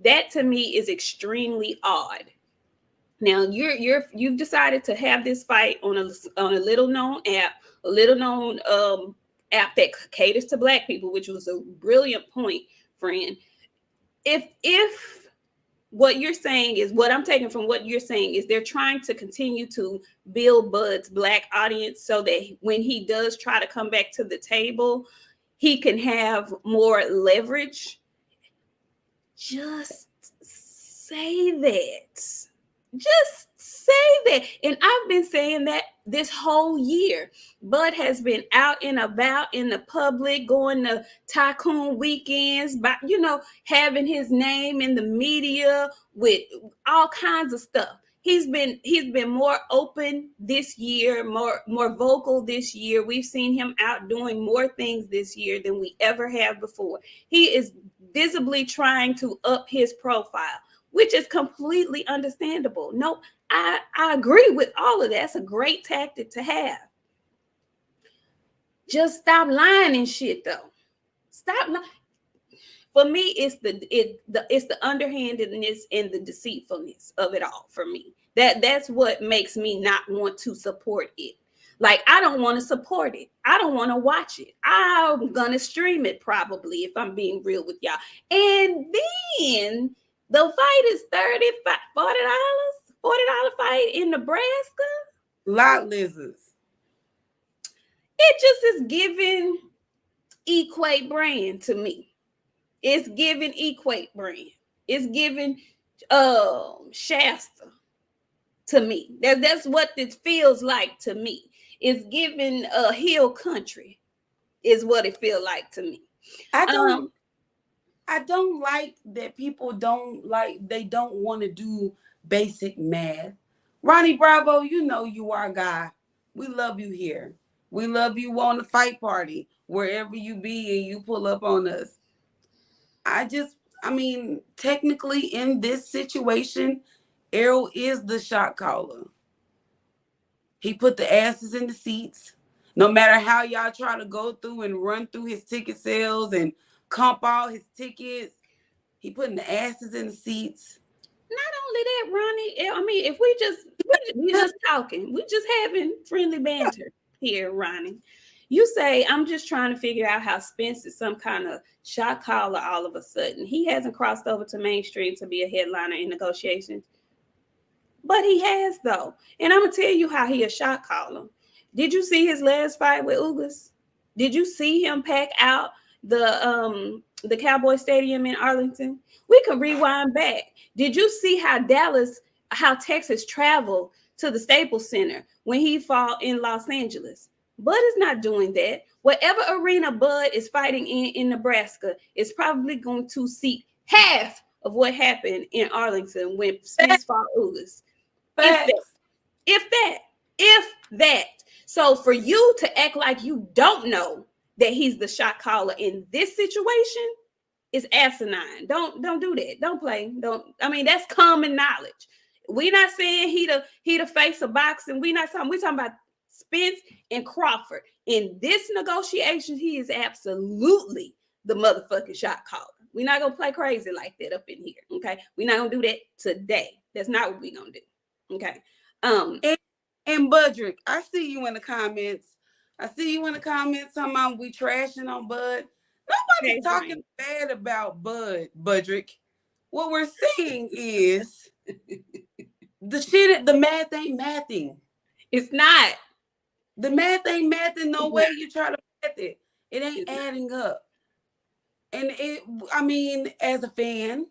That to me is extremely odd. Now you've decided to have this fight on a little known app, a little known app that caters to black people, which was a brilliant point, friend. If what you're saying is, what I'm taking from what you're saying is, they're trying to continue to build Bud's black audience so that when he does try to come back to the table, he can have more leverage. Just say that. Just say that. And I've been saying that this whole year. Bud has been out and about in the public, going to tycoon weekends, having his name in the media with all kinds of stuff. He's been more open this year, more vocal this year. We've seen him out doing more things this year than we ever have before. He is visibly trying to up his profile, which is completely understandable. No, I agree with all of that. It's a great tactic to have. Just stop lying and shit, though. Stop lying. For me, it's the underhandedness and the deceitfulness of it all. For me, that's what makes me not want to support it. Like, I don't want to support it. I don't want to watch it. I'm gonna stream it probably, if I'm being real with y'all. And then the fight is $40 fight in Nebraska. Lot lizards. It just is giving Equate brand to me. It's giving Equate brand. It's giving Shasta to me. That's what it feels like to me. It's giving Hill Country is what it feels like to me. I don't like that people they don't want to do basic math. Ronnie Bravo, you know you our guy. We love you here. We love you on the fight party, wherever you be and you pull up on us. I mean, technically in this situation, Errol is the shot caller. He put the asses in the seats. No matter how y'all try to go through and run through his ticket sales and comp all his tickets, he putting the asses in the seats. Not only that, Ronnie. I mean, if we just talking, we just having friendly banter here, Ronnie. You say I'm just trying to figure out how Spence is some kind of shot caller all of a sudden. He hasn't crossed over to mainstream to be a headliner in negotiations, but he has though. And I'm gonna tell you how he a shot caller. Did you see his last fight with Ugas? Did you see him pack out the Cowboy Stadium in Arlington? We can rewind back. Did you see how Texas traveled to the Staples Center when he fought in Los Angeles? Bud is not doing that. Whatever arena Bud is fighting in Nebraska is probably going to see half of what happened in Arlington when Spence fought Ugas. If that. So for you to act like you don't know that he's the shot caller in this situation is asinine. Don't do that. Don't play. I mean, that's common knowledge. We're not saying he the face of boxing. We're talking about Spence and Crawford. In this negotiation, he is absolutely the motherfucking shot caller. We're not gonna play crazy like that up in here. Okay. We're not gonna do that today. That's not what we're gonna do. Okay. And Budrick, I see you in the comments. Talking about we trashing on Bud. Nobody's talking bad about Bud, Budrick. What we're saying is the math ain't mathing. It's not. The math ain't mathing no way you try to math it. It ain't adding up. And as a fan,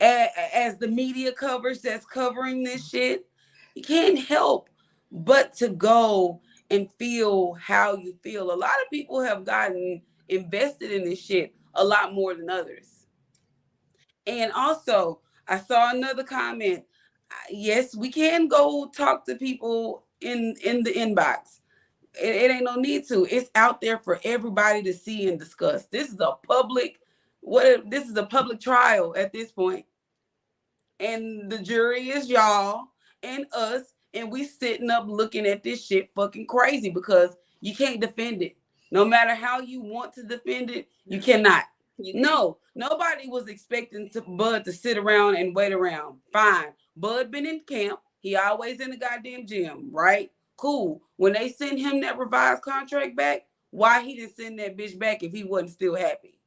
as the media coverage that's covering this shit, you can't help but to go and feel how you feel. A lot of people have gotten invested in this shit a lot more than others. And also, I saw another comment. Yes, we can go talk to people in the inbox. It ain't no need to. It's out there for everybody to see and discuss. This is a public trial at this point. And the jury is y'all and us, and we sitting up looking at this shit fucking crazy because you can't defend it. No matter how you want to defend it, you cannot. No, nobody was expecting Bud to sit around and wait around. Fine. Bud been in camp. He always in the goddamn gym, right? Cool. When they send him that revised contract back, why he didn't send that bitch back if he wasn't still happy?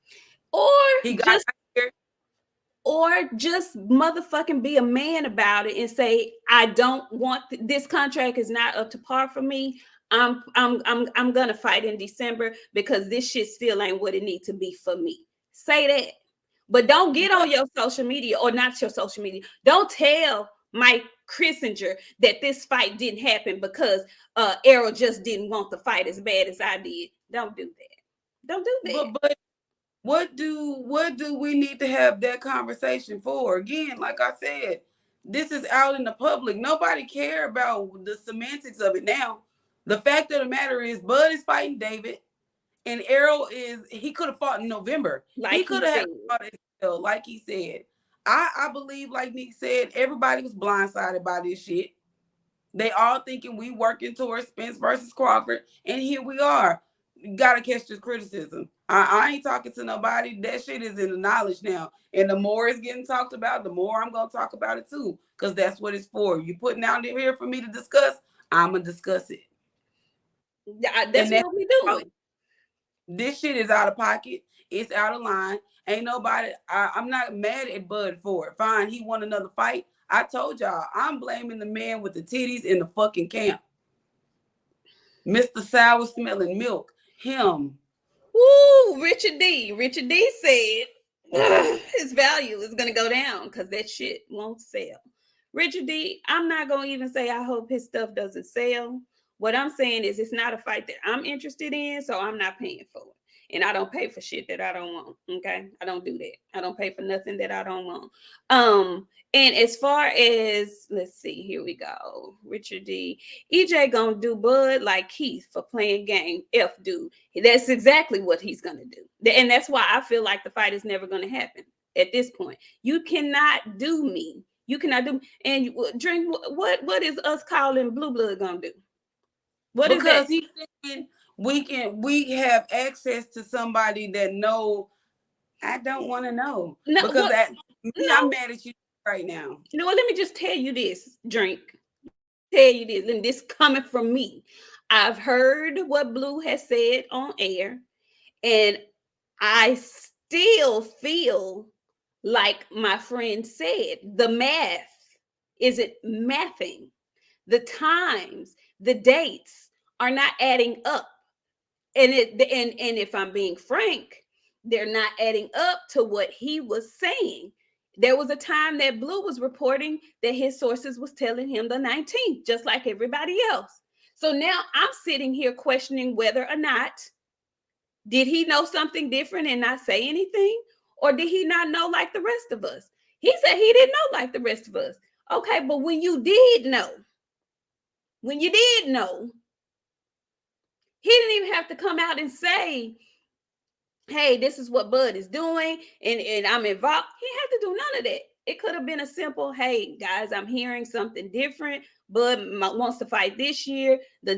Or just motherfucking be a man about it and say, I don't want this contract is not up to par for me. I'm gonna fight in December because this shit still ain't what it needs to be for me. Say that. But don't get on your social media, or not your social media. Don't tell Mike Kissinger that this fight didn't happen because Errol just didn't want the fight as bad as I did. Don't do that. Don't do that. But what do we need to have that conversation for? Again, like I said, this is out in the public. Nobody care about the semantics of it now. The fact of the matter is Bud is fighting David, and Errol he could have fought in November. He could have fought like he said. I believe, like Nick said, everybody was blindsided by this shit. They all thinking we working towards Spence versus Crawford, and here we are. You gotta catch this criticism. I ain't talking to nobody. That shit is in the knowledge now. And the more it's getting talked about, the more I'm gonna talk about it too. Because that's what it's for. You putting out here for me to discuss, I'm gonna discuss it. Yeah, that's what we doing. This shit is out of pocket. It's out of line. Ain't nobody. I'm not mad at Bud for it. Fine, he won another fight. I told y'all, I'm blaming the man with the titties in the fucking camp. Mr. Sour smelling milk. Him. Woo, Richard D. Richard D said, his value is gonna go down because that shit won't sell. Richard D, I'm not gonna even say I hope his stuff doesn't sell. What I'm saying is it's not a fight that I'm interested in, so I'm not paying for it. And I don't pay for shit that I don't want. Okay. I don't do that. I don't pay for nothing that I don't want. And as far as let's see, here we go. Richard D. EJ gonna do Bud like Keith for playing game. F dude. That's exactly what he's gonna do. And that's why I feel like the fight is never gonna happen at this point. You cannot do me. You cannot do and drink what is us calling blue blood gonna do? What because is that? he's saying we have access to somebody that know. I don't want to know No, because I'm no. mad at you right now. You know what? Let me just tell you this, drink. Tell you this, and this coming from me. I've heard what Blue has said on air, and I still feel like my friend said the math isn't mathing. The times, the dates are not adding up. And if I'm being frank, they're not adding up to what he was saying. There was a time that Blue was reporting that his sources was telling him the 19th, just like everybody else. So now I'm sitting here questioning whether or not did he know something different and not say anything, or did he not know like the rest of us? He said he didn't know like the rest of us. Okay, but when you did know, he didn't even have to come out and say, hey, this is what Bud is doing, and I'm involved. He had to do none of that. It could have been a simple, hey, guys, I'm hearing something different. Bud wants to fight this year. The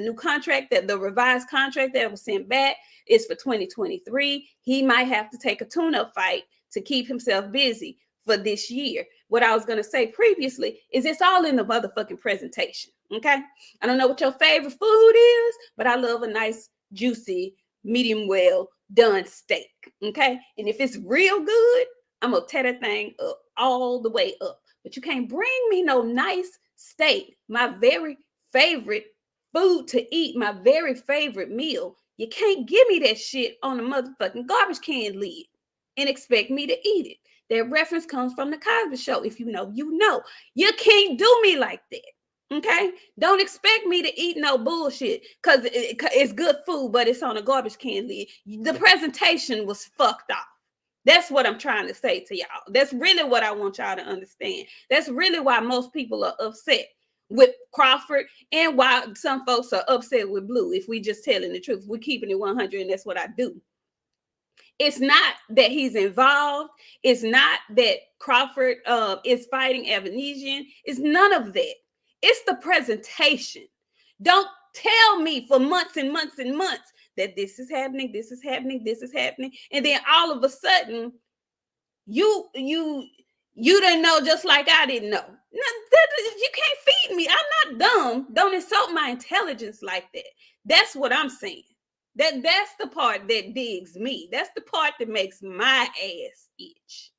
new contract, that the revised contract that was sent back is for 2023. He might have to take a tune-up fight to keep himself busy for this year. What I was going to say previously is it's all in the motherfucking presentation, okay? I don't know what your favorite food is, but I love a nice, juicy, medium well done steak, okay? And if it's real good, I'm gonna tear that thing up all the way up. But you can't bring me no nice steak, my very favorite food to eat, my very favorite meal. You can't give me that shit on a motherfucking garbage can lid and expect me to eat it. That reference comes from the Cosby Show. If you know, you know. You can't do me like that. Okay, don't expect me to eat no bullshit because it's good food, but it's on a garbage can lid. The presentation was fucked off. That's what I'm trying to say to y'all. That's really what I want y'all to understand. That's really why most people are upset with Crawford and why some folks are upset with Blue. If we just telling the truth, we're keeping it 100, and that's what I do. It's not that he's involved. It's not that Crawford is fighting Avanesyan. It's none of that. It's the presentation. Don't tell me for months and months and months that this is happening, this is happening, this is happening, and then all of a sudden, you didn't know just like I didn't know. You can't feed me. I'm not dumb. Don't insult my intelligence like that. That's what I'm saying. That's the part that digs me. That's the part that makes my ass itch.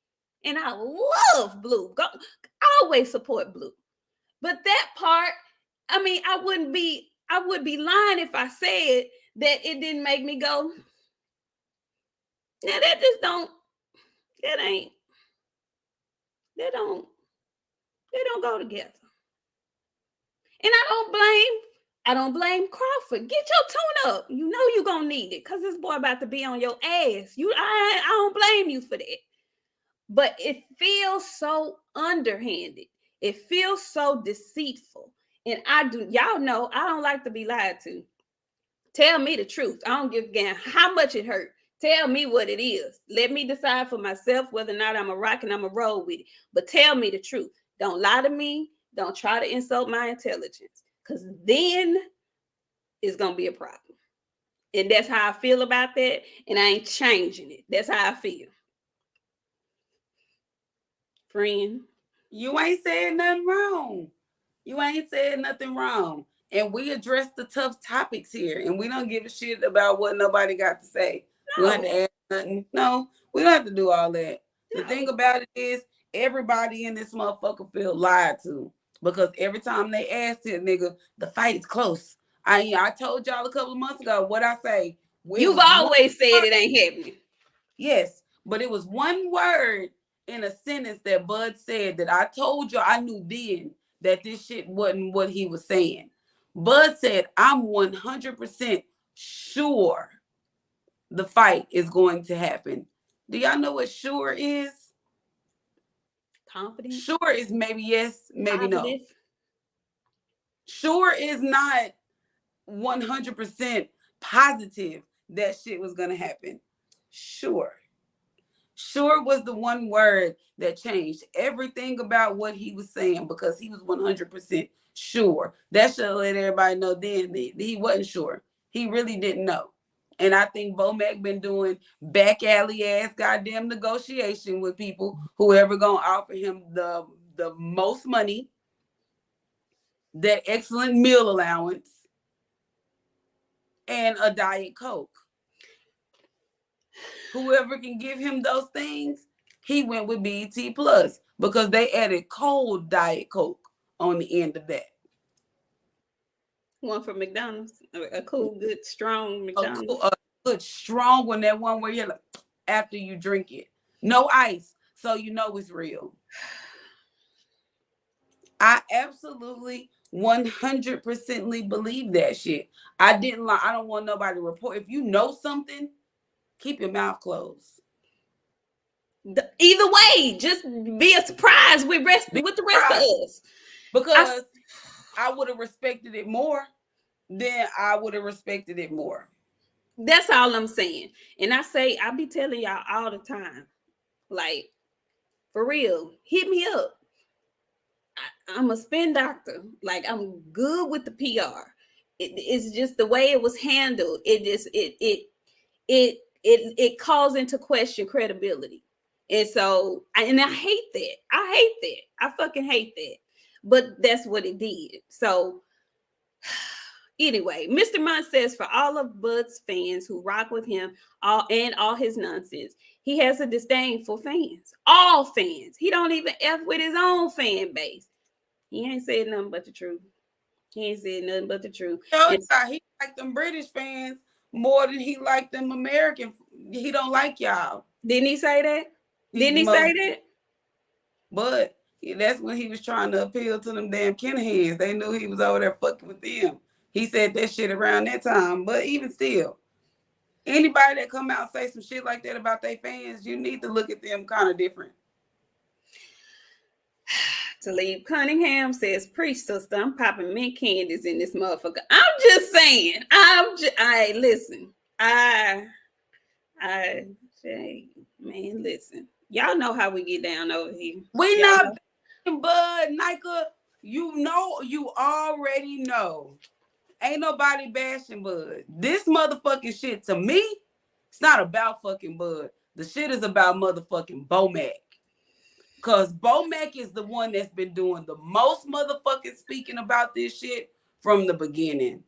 And I love Blue. Always support Blue. But that part, I mean, I would be lying if I said that it didn't make me go, now that just don't, they don't go together. And I don't blame Crawford. Get your tune up. You know you're gonna need it because this boy about to be on your ass. I don't blame you for that. But it feels so underhanded. It feels so deceitful. And y'all know I don't like to be lied to. Tell me the truth. I don't give a damn how much it hurt. Tell me what it is. Let me decide for myself whether or not I'm a rock and I'm a roll with it. But tell me the truth. Don't lie to me. Don't try to insult my intelligence. Because then it's going to be a problem. And that's how I feel about that. And I ain't changing it. That's how I feel. Friend. You ain't saying nothing wrong. You ain't saying nothing wrong. And we address the tough topics here. And we don't give a shit about what nobody got to say. No. We don't have to add nothing. No, we don't have to do all that. No. The thing about it is, everybody in this motherfucker feel lied to. Because every time they ask it, nigga, the fight is close. I told y'all a couple of months ago what I say. You've always said it ain't happening. Yes. But it was one word in a sentence that Bud said that I told you I knew then that this shit wasn't what he was saying. Bud said, I'm 100% sure the fight is going to happen. Do y'all know what sure is? Confident. Sure is maybe yes, maybe Positive. no. Sure is not 100% positive that shit was going to happen. Sure. Sure was the one word that changed everything about what he was saying because he was 100% sure. That should let everybody know then that he wasn't sure. He really didn't know. And I think Bomac been doing back alley ass goddamn negotiation with people, whoever gonna offer him the most money, that excellent meal allowance, and a Diet Coke. Whoever can give him those things, he went with BET Plus because they added cold Diet Coke on the end of that. One from McDonald's, a cool, good, strong McDonald's. A good, strong one. That one where you're like, after you drink it, no ice, so you know it's real. I absolutely 100% believe that shit. I didn't lie. I don't want nobody to report. If you know something, keep your mouth closed. Either way, just be a surprise with the rest of us. Because I would have respected it more. Then I would have respected it more. That's all I'm saying. And I be telling y'all all the time, like, for real, hit me up. I'm a spin doctor. Like, I'm good with the PR. It's just the way it was handled. It calls into question credibility. And so, I hate that. I fucking hate that. But that's what it did. So, anyway, Mr. Munn says for all of Bud's fans who rock with him and all his nonsense, he has a disdain for fans. All fans. He don't even F with his own fan base. He ain't said nothing but the truth. He ain't said nothing but the truth. He like them British fans more than he like them American. He don't like y'all. Didn't he say that? Didn't he say that? But that's when he was trying to appeal to them damn Kenahans. They knew he was over there fucking with them. He said that shit around that time. But even still, anybody that come out and say some shit like that about their fans, you need to look at them kind of different. Talib Cunningham says, preach, sister. I'm popping mint candies in this motherfucker. I'm just saying. Listen. Man, listen. Y'all know how we get down over here. We not Bud, Nika. You already know. Ain't nobody bashing Bud. This motherfucking shit, to me, it's not about fucking Bud. The shit is about motherfucking Bomac. Because Bomac is the one that's been doing the most motherfucking speaking about this shit from the beginning.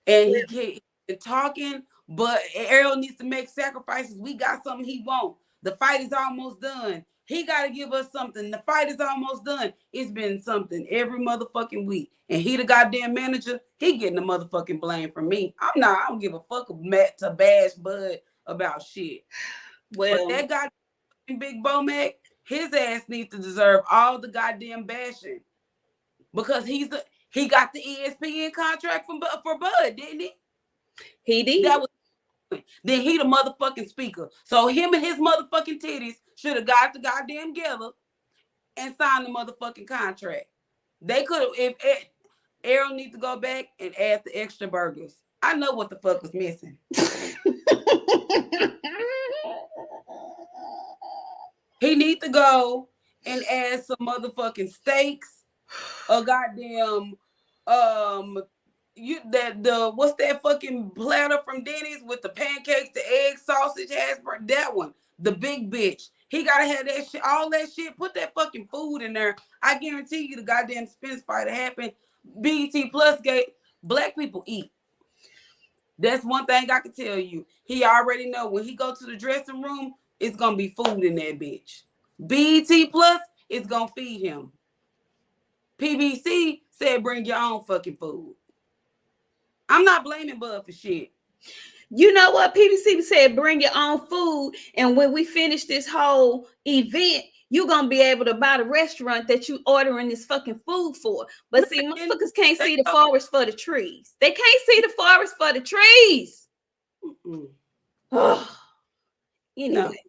And he keep talking, but Errol needs to make sacrifices. We got something he won't. The fight is almost done. He got to give us something. The fight is almost done. It's been something every motherfucking week. And he the goddamn manager. He getting the motherfucking blame from me. I don't give a fuck to bash Bud about shit. Well, but that goddamn big Bomac, his ass needs to deserve all the goddamn bashing. Because he got the ESPN contract for Bud, didn't he? He did. Then he the motherfucking speaker. So him and his motherfucking titties should have got the goddamn together and signed the motherfucking contract. They could have, if Errol needs to go back and add the extra burgers. I know what the fuck was missing. He need to go and add some motherfucking steaks, a goddamn what's that fucking platter from Denny's with the pancakes, the egg, sausage, hash brown, that one, the big bitch. He gotta have that shit, all that shit. Put that fucking food in there. I guarantee you, the goddamn Spence fight happened. BET Plus gate. Black people eat. That's one thing I can tell you. He already know when he go to the dressing room, it's gonna be food in that bitch. BET Plus is gonna feed him. PBC said bring your own fucking food. I'm not blaming Bud for shit. You know what? PBC said, bring your own food. And when we finish this whole event, you're going to be able to buy the restaurant that you ordering this fucking food for. But see, motherfuckers can't see the forest for the trees. They can't see the forest for the trees. Oh, anyway.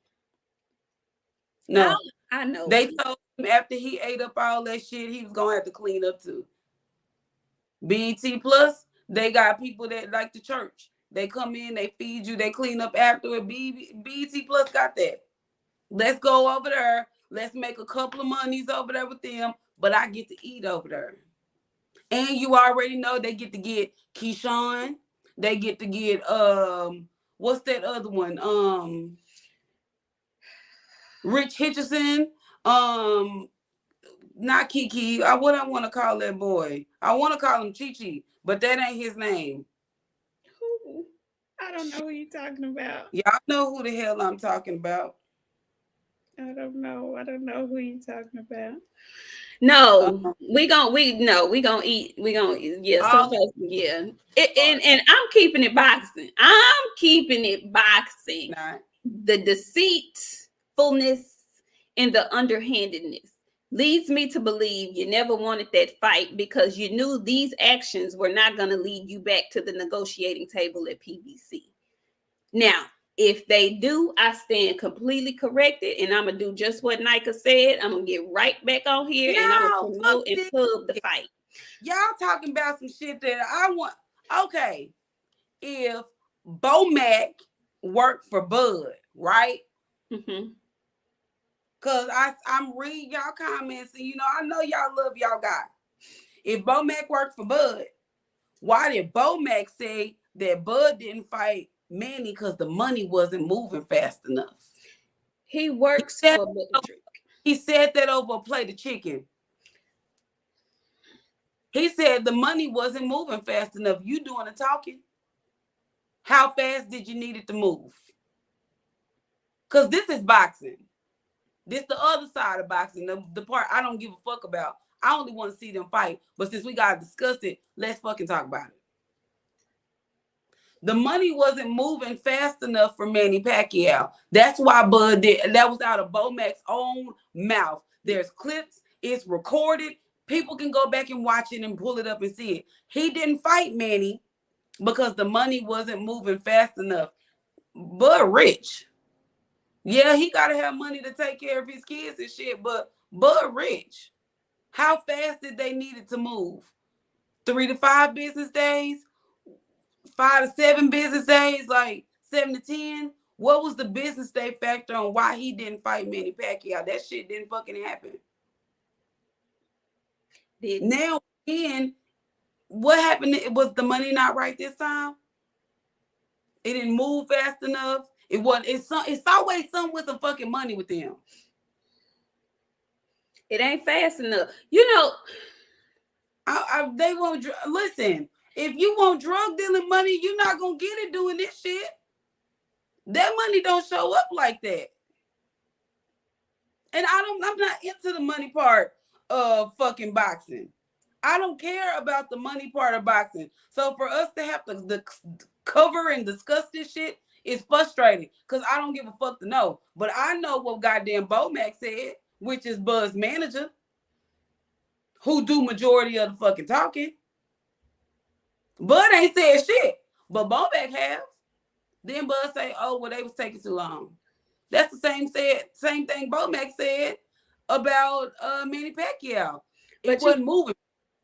No. I know. They told him after he ate up all that shit, he was going to have to clean up too. BET Plus, they got people that like the church. They come in, they feed you, they clean up after it. BET Plus got that. Let's go over there. Let's make a couple of monies over there with them, but I get to eat over there. And you already know they get to get Keyshawn. They get to get what's that other one? Rich Hitchison. Not Kiki. What I want to call that boy? I want to call him Chi-Chi, but that ain't his name. Who? I don't know who you're talking about. Y'all know who the hell I'm talking about. I don't know who you're talking about. No, we gonna eat. Yeah, yeah. And I'm keeping it boxing. Nah. The deceitfulness and the underhandedness leads me to believe you never wanted that fight because you knew these actions were not going to lead you back to the negotiating table at PBC. Now, if they do, I stand completely corrected, and I'm going to do just what Nika said. I'm going to get right back on here, and I'm going to promote and pub the fight. Y'all talking about some shit that I want. Okay, if Bomac worked for Bud, right? Mm-hmm. Because I'm reading y'all comments, and I know y'all love y'all guy. If Bomac worked for Bud, why did Bomac say that Bud didn't fight Manny because the money wasn't moving fast enough? He works for Bud. He said that over a plate of chicken. He said the money wasn't moving fast enough. You doing the talking? How fast did you need it to move? Because this is boxing. This the other side of boxing, the part I don't give a fuck about. I only want to see them fight. But since we got to discuss it, let's fucking talk about it. The money wasn't moving fast enough for Manny Pacquiao. That's why Bud did. That was out of Bomac's own mouth. There's clips. It's recorded. People can go back and watch it and pull it up and see it. He didn't fight Manny because the money wasn't moving fast enough. Bud rich. Yeah, he got to have money to take care of his kids and shit, but Bud rich. How fast did they need it to move? 3 to 5 business days? 5 to 7 business days? Like 7 to 10? What was the business day factor on why he didn't fight Manny Pacquiao? That shit didn't fucking happen. Now, again, what happened? Was the money not right this time? It didn't move fast enough. It wasn't. It's always something with some fucking money with them. It ain't fast enough. They won't listen. If you want drug dealing money, you're not gonna get it doing this shit. That money don't show up like that. And I'm not into the money part of fucking boxing. I don't care about the money part of boxing. So for us to have to cover and discuss this shit is frustrating because I don't give a fuck to know. But I know what goddamn Bomac said, which is Bud's manager, who do majority of the fucking talking. Bud ain't said shit, but Bomac have. Then Bud say, "Oh, well, they was taking too long." That's the same thing Bomac said about Manny Pacquiao. It wasn't moving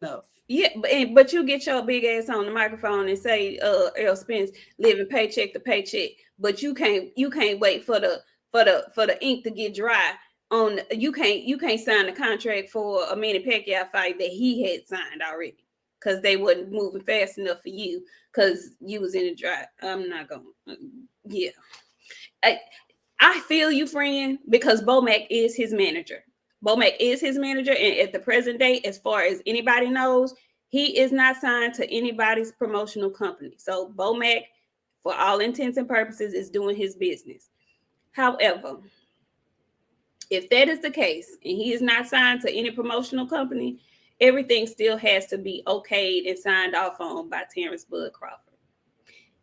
enough. Yeah, but you get your big ass on the microphone and say, Earl Spence living paycheck to paycheck, but you can't wait for the ink to get dry. You can't sign the contract for a Manny Pacquiao fight that he had signed already because they wasn't moving fast enough for you because you was in a dry. I'm not going. Yeah, I feel you, friend, because Bomac is his manager. Bomac is his manager, and at the present day, as far as anybody knows, he is not signed to anybody's promotional company. So Bomac, for all intents and purposes, is doing his business. However, if that is the case, and he is not signed to any promotional company, everything still has to be okayed and signed off on by Terrence Bud Crawford.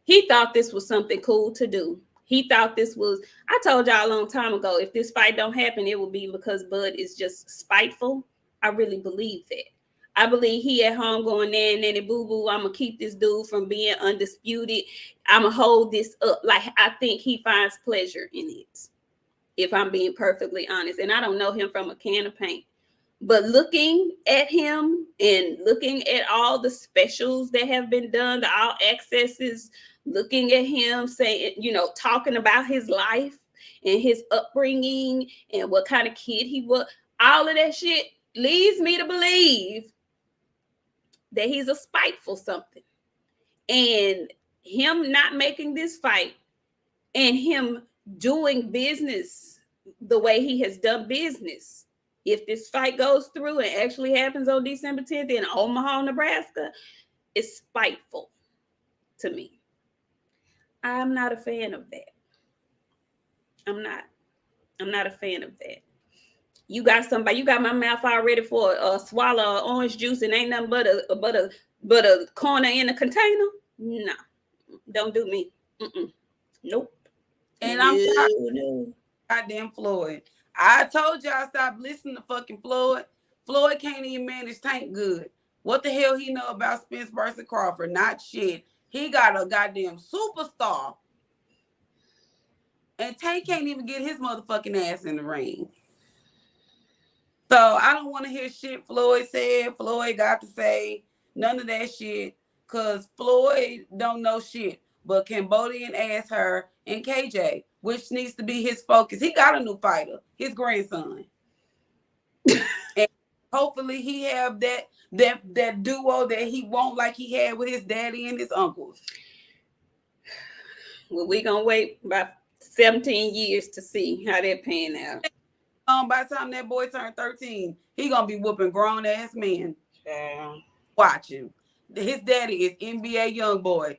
He thought this was something cool to do. He thought this was, I told y'all a long time ago, if this fight don't happen, it will be because Bud is just spiteful. I really believe that. I believe he at home going there and then boo boo. I'm gonna keep this dude from being undisputed. I'm gonna hold this up. Like I think he finds pleasure in it. If I'm being perfectly honest, and I don't know him from a can of paint. But looking at him and looking at all the specials that have been done, the all accesses, looking at him saying, talking about his life and his upbringing and what kind of kid he was, all of that shit leads me to believe that he's a spiteful something. And him not making this fight and him doing business the way he has done business, if this fight goes through and actually happens on December 10th in Omaha, Nebraska, it's spiteful to me. I'm not a fan of that. I'm not a fan of that. You got my mouth all ready for a swallow of orange juice and ain't nothing but a corner in a container? No, don't do me. Nope. And I'm tired. Goddamn Floyd. I told y'all stop listening to fucking Floyd. Floyd can't even manage Tank good. What the hell he know about Spence versus Crawford? Not shit. He got a goddamn superstar. And Tank can't even get his motherfucking ass in the ring. So I don't want to hear shit Floyd said. Floyd got to say none of that shit. Because Floyd don't know shit. But Cambodian ass her and KJ, which needs to be his focus. He got a new fighter, his grandson. And hopefully he have that duo that he won't like he had with his daddy and his uncles. Well, we gonna wait about 17 years to see how that pan out. By the time that boy turned 13, he gonna be whooping grown ass men. Watch him. His daddy is NBA young boy.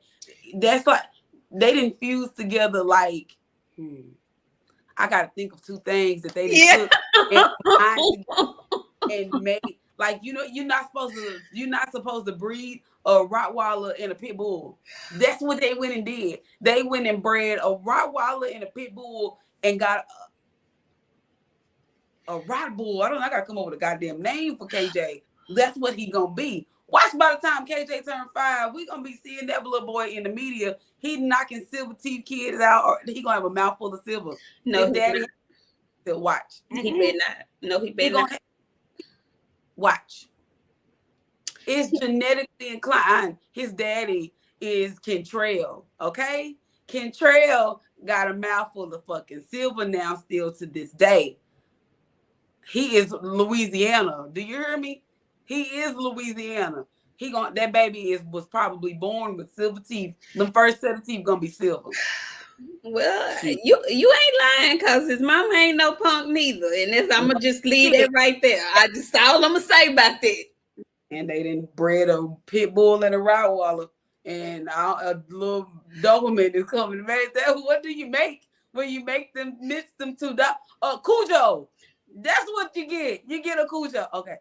That's like they didn't fuse together like I gotta think of two things that they didn't took and made like you're not supposed to breed a Rottweiler and a pit bull. That's what they went and did. They went and bred a Rottweiler and a pit bull and got a Rott bull. I gotta come up with a goddamn name for KJ. That's what he gonna be. Watch by the time KJ turned 5, we gonna be seeing that little boy in the media. He knocking silver teeth kids out, or he gonna have a mouthful of silver. No, his daddy still watch. He better not. No, he better not. Watch. It's genetically inclined. His daddy is Kentrell. Okay, Kentrell got a mouthful of fucking silver now, still to this day. He is Louisiana. Do you hear me? He is Louisiana. That baby was probably born with silver teeth. The first set of teeth gonna be silver. Well, you ain't lying because his mama ain't no punk neither. And I'm gonna just leave it right there. That's all I'm gonna say about that. And they didn't bred a pit bull and a Rottweiler, and a little Doberman is coming. What do you make when you make them mix them two? Cujo. That's what you get. You get a Cujo. Okay.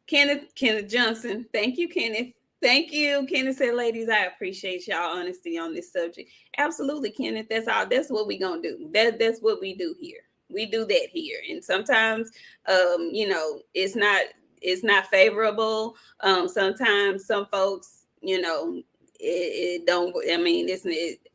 Kenneth Johnson. Thank you, Kenneth. Thank you. Kenneth said, ladies, I appreciate y'all honesty on this subject. Absolutely, Kenneth. That's all. That's what we gonna do. That's what we do here. We do that here. And sometimes it's not favorable. Sometimes some folks, it don't. I mean,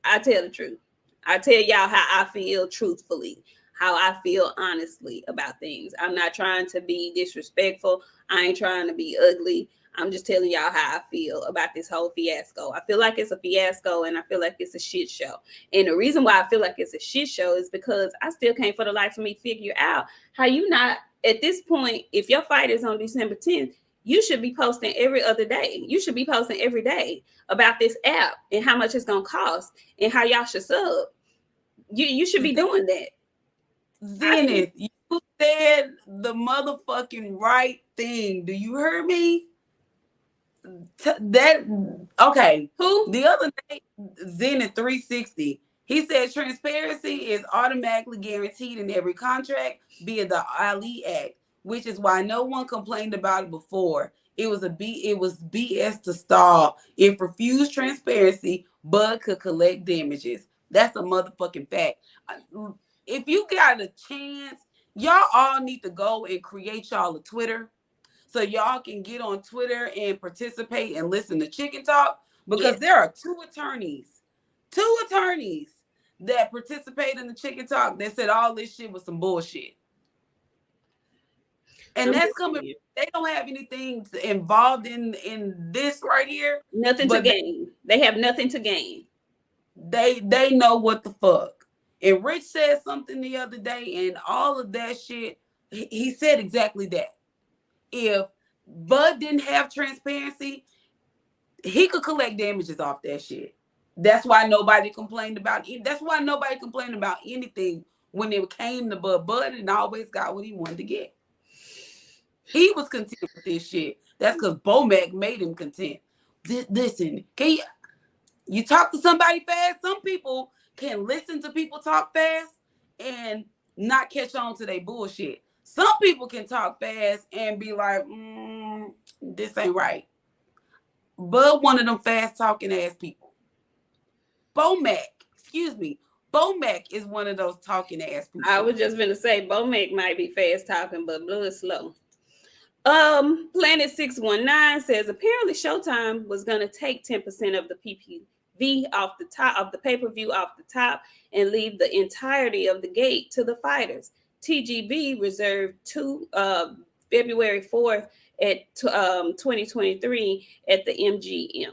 I tell the truth. I tell y'all how I feel truthfully, how I feel honestly about things. I'm not trying to be disrespectful. I ain't trying to be ugly. I'm just telling y'all how I feel about this whole fiasco. I feel like it's a fiasco and I feel like it's a shit show. And the reason why I feel like it's a shit show is because I still can't for the life of me figure out how you not, at this point, if your fight is on December 10th, you should be posting every other day. You should be posting every day about this app and how much it's going to cost and how y'all should sub. You should be doing that. Zenith, you said the motherfucking right thing. Do you hear me? Okay. Who? The other day, Zenith 360. He said transparency is automatically guaranteed in every contract via the Ali Act, which is why no one complained about it before. It was BS to stall. If refused transparency, Bud could collect damages. That's a motherfucking fact. If you got a chance, y'all all need to go and create y'all a Twitter so y'all can get on Twitter and participate and listen to Chicken Talk, because there are two attorneys that participate in the Chicken Talk that said all this shit was some bullshit. And that's coming. They don't have anything involved in this right here. Nothing to gain. They have nothing to gain. They know what the fuck. And Rich said something the other day, and all of that shit. He said exactly that. If Bud didn't have transparency, he could collect damages off that shit. That's why nobody complained about it. That's why nobody complained about anything when it came to Bud. Bud and always got what he wanted to get. He was content with this shit. That's because Bomac made him content. Listen, can you talk to somebody fast? Some people can listen to people talk fast and not catch on to their bullshit. Some people can talk fast and be like, this ain't right. But one of them fast talking ass people. Bomac is one of those talking ass people. I was just gonna say Bomac might be fast talking, but Blue is slow. Planet 619 says apparently Showtime was gonna take 10% of the PPV off the top of the pay-per-view off the top and leave the entirety of the gate to the fighters. TGB reserved February 4th at 2023 at the MGM.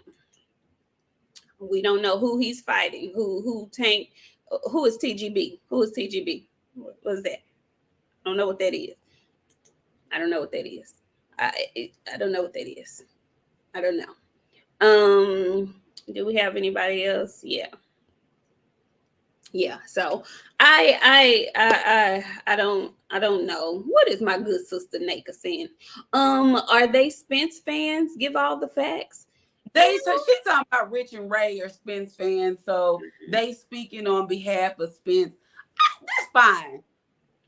We don't know who he's fighting. Who is TGB? Who is TGB? What is that? I don't know what that is. I don't know what that is. I don't know what that is. I don't know. Do we have anybody else? Yeah. So I don't know. What is my good sister Naka saying? Are they Spence fans? Give all the facts. She's talking about Rich and Ray are Spence fans, so they speaking on behalf of Spence. That's fine.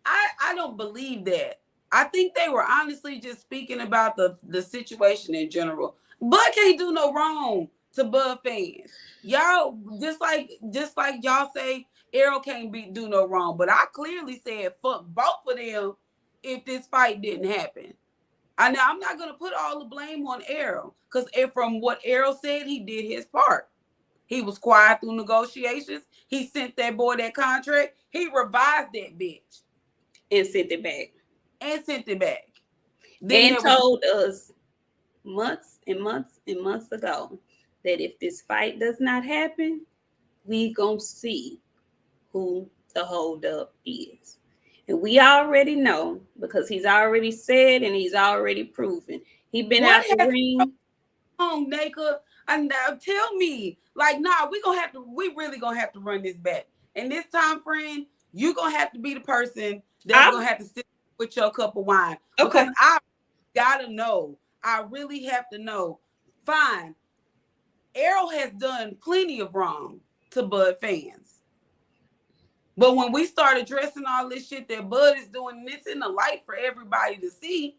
I don't believe that. I think they were honestly just speaking about the situation in general. Bud can't do no wrong to Bud fans. Y'all just like y'all say Errol can't do no wrong, but I clearly said fuck both of them if this fight didn't happen. Now I'm not gonna put all the blame on Errol, because from what Errol said, he did his part. He was quiet through negotiations. He sent that boy that contract. He revised that bitch and sent it back. Then told us months and months and months ago that if this fight does not happen, we gonna see who the holdup is. And we already know, because he's already said and he's already proven. He's been out the ring. Naka, and now tell me, like, nah, we really gonna have to run this back. And this time, friend, you're gonna have to be the person that's gonna have to sit with your cup of wine. Okay. Because I gotta know. I really have to know. Fine. Errol has done plenty of wrong to Bud fans. But when we start addressing all this shit that Bud is doing, this in the light for everybody to see,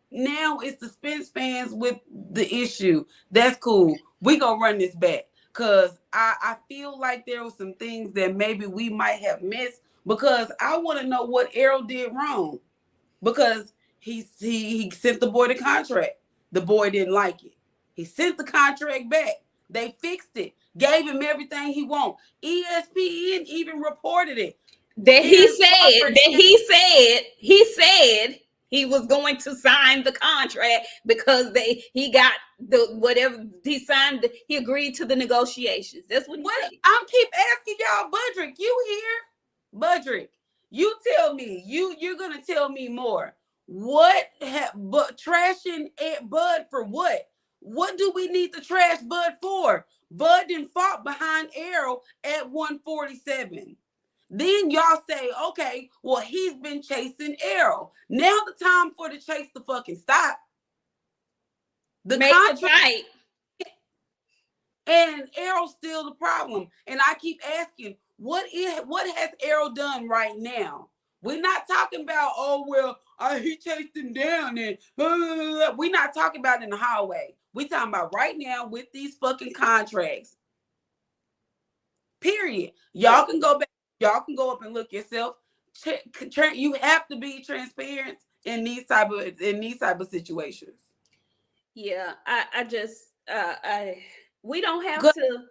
now it's the Spence fans with the issue. That's cool. We gonna run this back. Because I feel like there were some things that maybe we might have missed, because I want to know what Errol did wrong. Because he sent the boy the contract. The boy didn't like it. He sent the contract back. They fixed it. Gave him everything he want. ESPN even reported it. He said he was going to sign the contract because he got the whatever he signed. He agreed to the negotiations. That's what he said. I keep asking y'all, Budrick, you here? Budrick, you tell me. You're gonna tell me more. But trashing Bud for what? What do we need to trash Bud for? Bud didn't fought behind Errol at 147. Then y'all say, okay, well, he's been chasing Errol. Now the time for the chase to fucking stop. Make the fight. And Errol's still the problem. And I keep asking, what has Errol done right now? We're not talking about, oh, well, he chased him down and we're not talking about in the hallway. We're talking about right now with these fucking contracts. Period. Y'all can go back. Y'all can go up and look yourself. You have to be transparent in these type of situations. Yeah, we don't have to.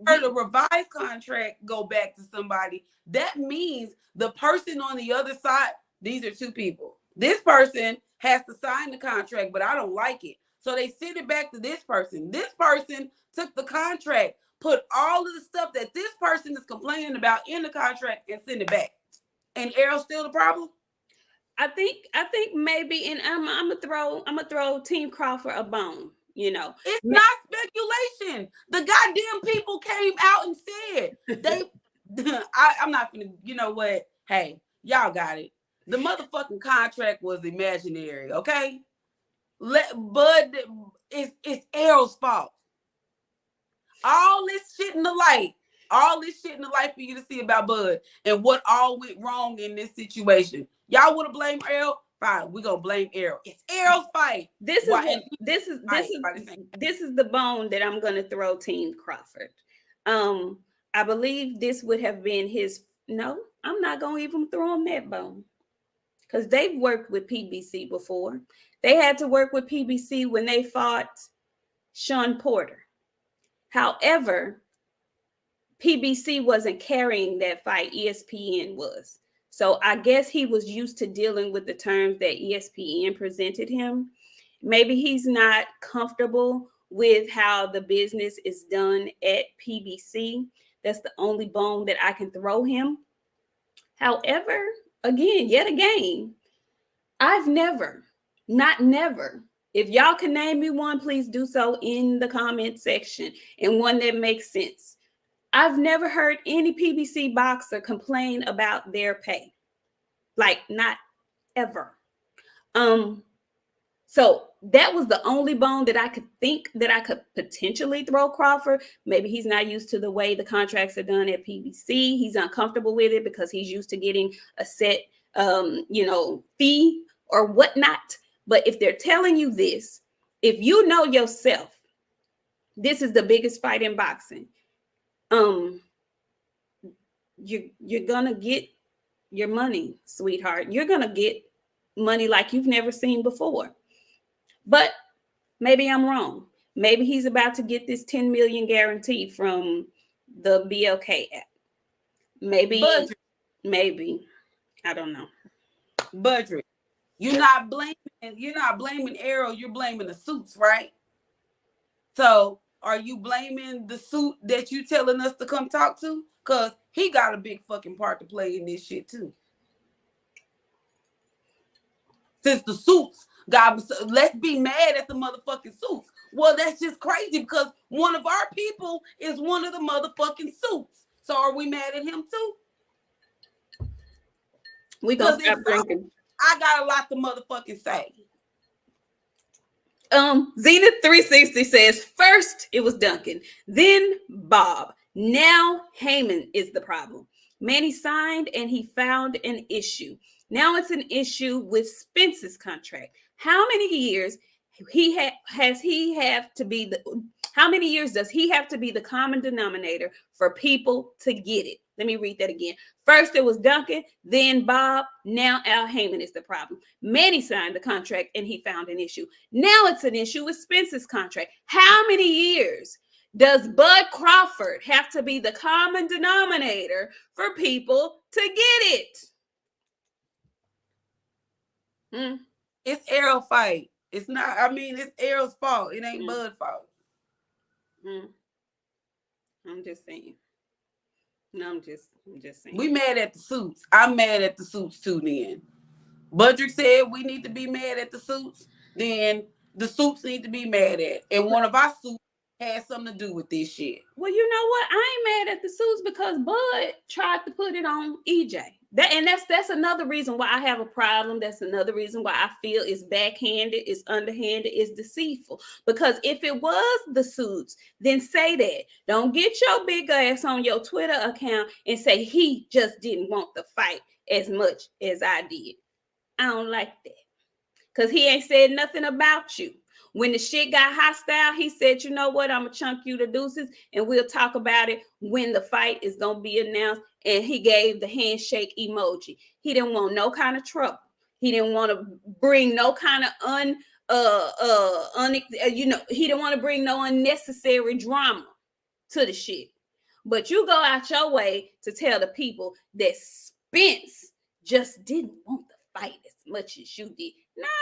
For the revised contract go back to somebody, that means the person on the other side, these are two people. This person has to sign the contract, but I don't like it. So they send it back to this person. This person took the contract, put all of the stuff that this person is complaining about in the contract and send it back. And Errol's still the problem? I think maybe, and I'm gonna throw Team Crawford a bone. You know, it's not speculation. The goddamn people came out and said they. I'm not gonna. You know what? Hey, y'all got it. The motherfucking contract was imaginary. Okay, Bud. It's Errol's fault. All this shit in the light. All this shit in the light for you to see about Bud and what all went wrong in this situation. Y'all would have blamed Errol. Fine, we're gonna blame Errol. It's Errol's fight. This is the bone that I'm gonna throw Team Crawford. I believe this would have been his. No, I'm not gonna even throw him that bone because they've worked with PBC before. They had to work with PBC when they fought Sean Porter. However, PBC wasn't carrying that fight. ESPN was. So I guess he was used to dealing with the terms that ESPN presented him. Maybe he's not comfortable with how the business is done at PBC. That's the only bone that I can throw him. However, yet again, I've never, if y'all can name me one, please do so in the comment section, and one that makes sense. I've never heard any PBC boxer complain about their pay. Like, not ever. So that was the only bone that I could think that I could potentially throw Crawford. Maybe he's not used to the way the contracts are done at PBC. He's uncomfortable with it because he's used to getting a set, fee or whatnot. But if they're telling you this, if you know yourself, this is the biggest fight in boxing. You're gonna get your money, sweetheart. You're gonna get money like you've never seen before. But maybe I'm wrong. Maybe he's about to get this 10 million guarantee from the BLK app. Maybe I don't know. Budget. You're not blaming Errol, you're blaming the suits, right? So are you blaming the suit that you telling us to come talk to? Because he got a big fucking part to play in this shit too. Since the suits let's be mad at the motherfucking suits. Well, that's just crazy because one of our people is one of the motherfucking suits. So are we mad at him too? We gonna stop drinking. I got a lot to motherfucking say. Zenith 360 says first it was Duncan, then Bob. Now Heyman is the problem. Manny signed and he found an issue. Now it's an issue with Spence's contract. How many years does he have to be the common denominator for people to get it? Let me read that again. First it was Duncan, then Bob, now Al Heyman is the problem. Manny signed the contract and he found an issue. Now it's an issue with Spence's contract. How many years does Bud Crawford have to be the common denominator for people to get it? It's Errol fight. It's not, it's Errol's fault. It ain't Bud's fault. I'm just saying. No, I'm just saying. We mad at the suits. I'm mad at the suits too then. Budrick said we need to be mad at the suits. Then the suits need to be mad at. And one of our suits has something to do with this shit. Well, you know what? I ain't mad at the suits because Bud tried to put it on EJ. That's another reason why I have a problem. That's another reason why I feel it's backhanded, it's underhanded, it's deceitful. Because if it was the suits, then say that. Don't get your big ass on your Twitter account and say he just didn't want the fight. as much as I did. I don't like that. Because he ain't said nothing about you. When the shit got hostile, he said, you know what, I'm going to chunk you to deuces, and we'll talk about it when the fight is going to be announced. And he gave the handshake emoji. He didn't want no kind of trouble. He didn't want to bring no kind of he didn't want to bring no unnecessary drama to the shit. But you go out your way to tell the people that Spence just didn't want the fight as much as you did.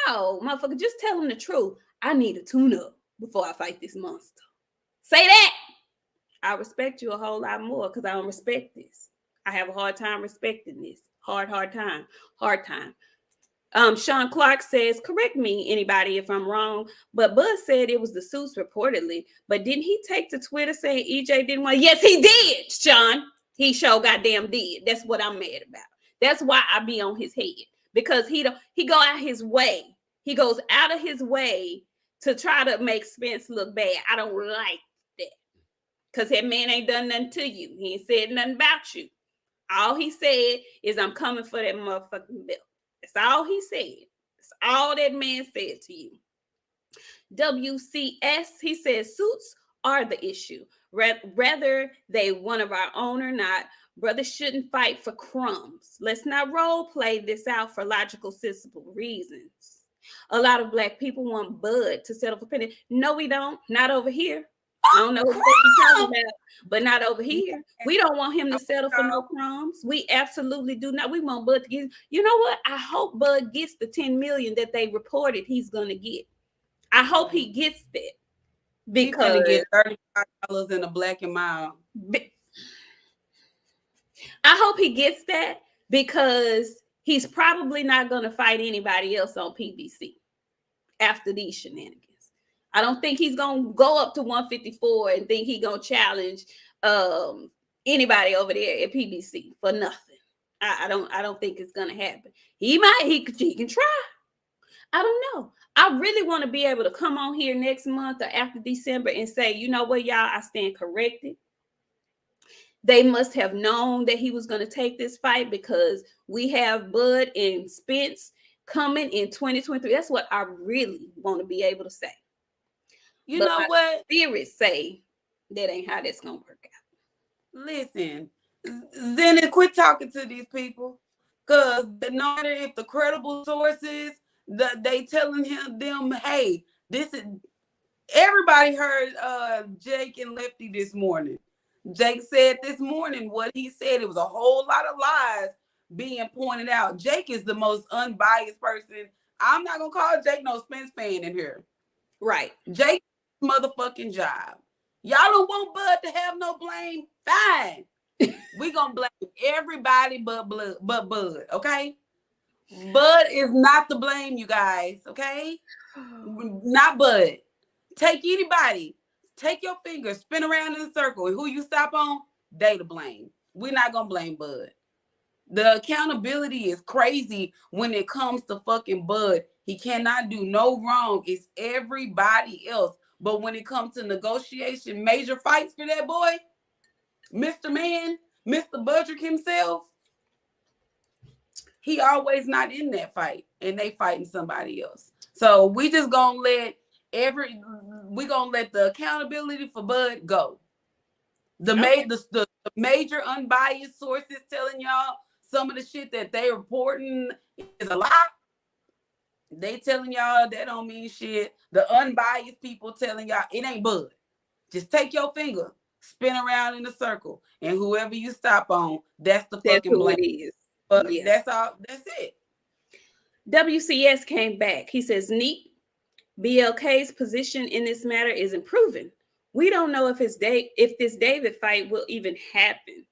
No, motherfucker, just tell them the truth. I need a tune-up before I fight this monster. Say that. I respect you a whole lot more because I don't respect this. I have a hard time respecting this. Hard time. Sean Clark says, correct me, anybody, if I'm wrong, but Buzz said it was the suits reportedly, but didn't he take to Twitter saying EJ didn't want? Yes, he did, Sean. He sure goddamn did. That's what I'm mad about. That's why I be on his head, because he go out his way. He goes out of his way to try to make Spence look bad. I don't like that, because that man ain't done nothing to you. He ain't said nothing about you. All he said is, I'm coming for that motherfucking belt. That's all he said. That's all that man said to you. WCS, he says, suits are the issue. Whether they one of our own or not, brothers shouldn't fight for crumbs. Let's not role play this out for logical, sensible reasons. A lot of black people want Bud to settle for penny. No, we don't. Not over here. I don't know what you're talking about, but not over here. We don't want him to settle for no crumbs. We absolutely do not. We want Bud to get, you know what? I hope Bud gets the 10 million that they reported he's going to get. I hope he gets that, because he's going to get $35 in a black and mild. I hope he gets that, because he's probably not going to fight anybody else on PBC after these shenanigans. I don't think he's going to go up to 154 and think he's going to challenge anybody over there at PBC for nothing. I don't think it's going to happen. He can try. I don't know. I really want to be able to come on here next month or after December and say, you know what, y'all, I stand corrected. They must have known that he was going to take this fight, because we have Bud and Spence coming in 2023. That's what I really want to be able to say. You know what? Spirits say that ain't how that's going to work out. Listen, Zenith, quit talking to these people, because no matter if the credible sources, they telling them, hey, this is. Everybody heard Jake and Lefty this morning. Jake said this morning what he said. It was a whole lot of lies being pointed out. Jake is the most unbiased person. I'm not gonna call Jake no Spence fan in here. Right. Jake motherfucking job. Y'all don't want Bud to have no blame. Fine. We gonna blame everybody but Bud, okay? Bud is not to blame, you guys, okay? Not Bud. Take anybody. Take your finger, spin around in a circle, and who you stop on, they to blame. We're not gonna blame Bud. The accountability is crazy when it comes to fucking Bud. He cannot do no wrong. It's everybody else. But when it comes to negotiation, major fights for that boy, Mr. Man, Mr. Budrick himself, he always not in that fight, and they fighting somebody else. So we just gonna let the accountability for Bud go. The major unbiased sources telling y'all some of the shit that they reporting is a lie. They telling y'all that don't mean shit. The unbiased people telling y'all it ain't Bud. Just take your finger, spin around in a circle, and whoever you stop on, that's the fucking blame. It is. But yeah. That's all. That's it. WCS came back. He says, Neat, BLK's position in this matter is improving. We don't know if this David fight will even happen.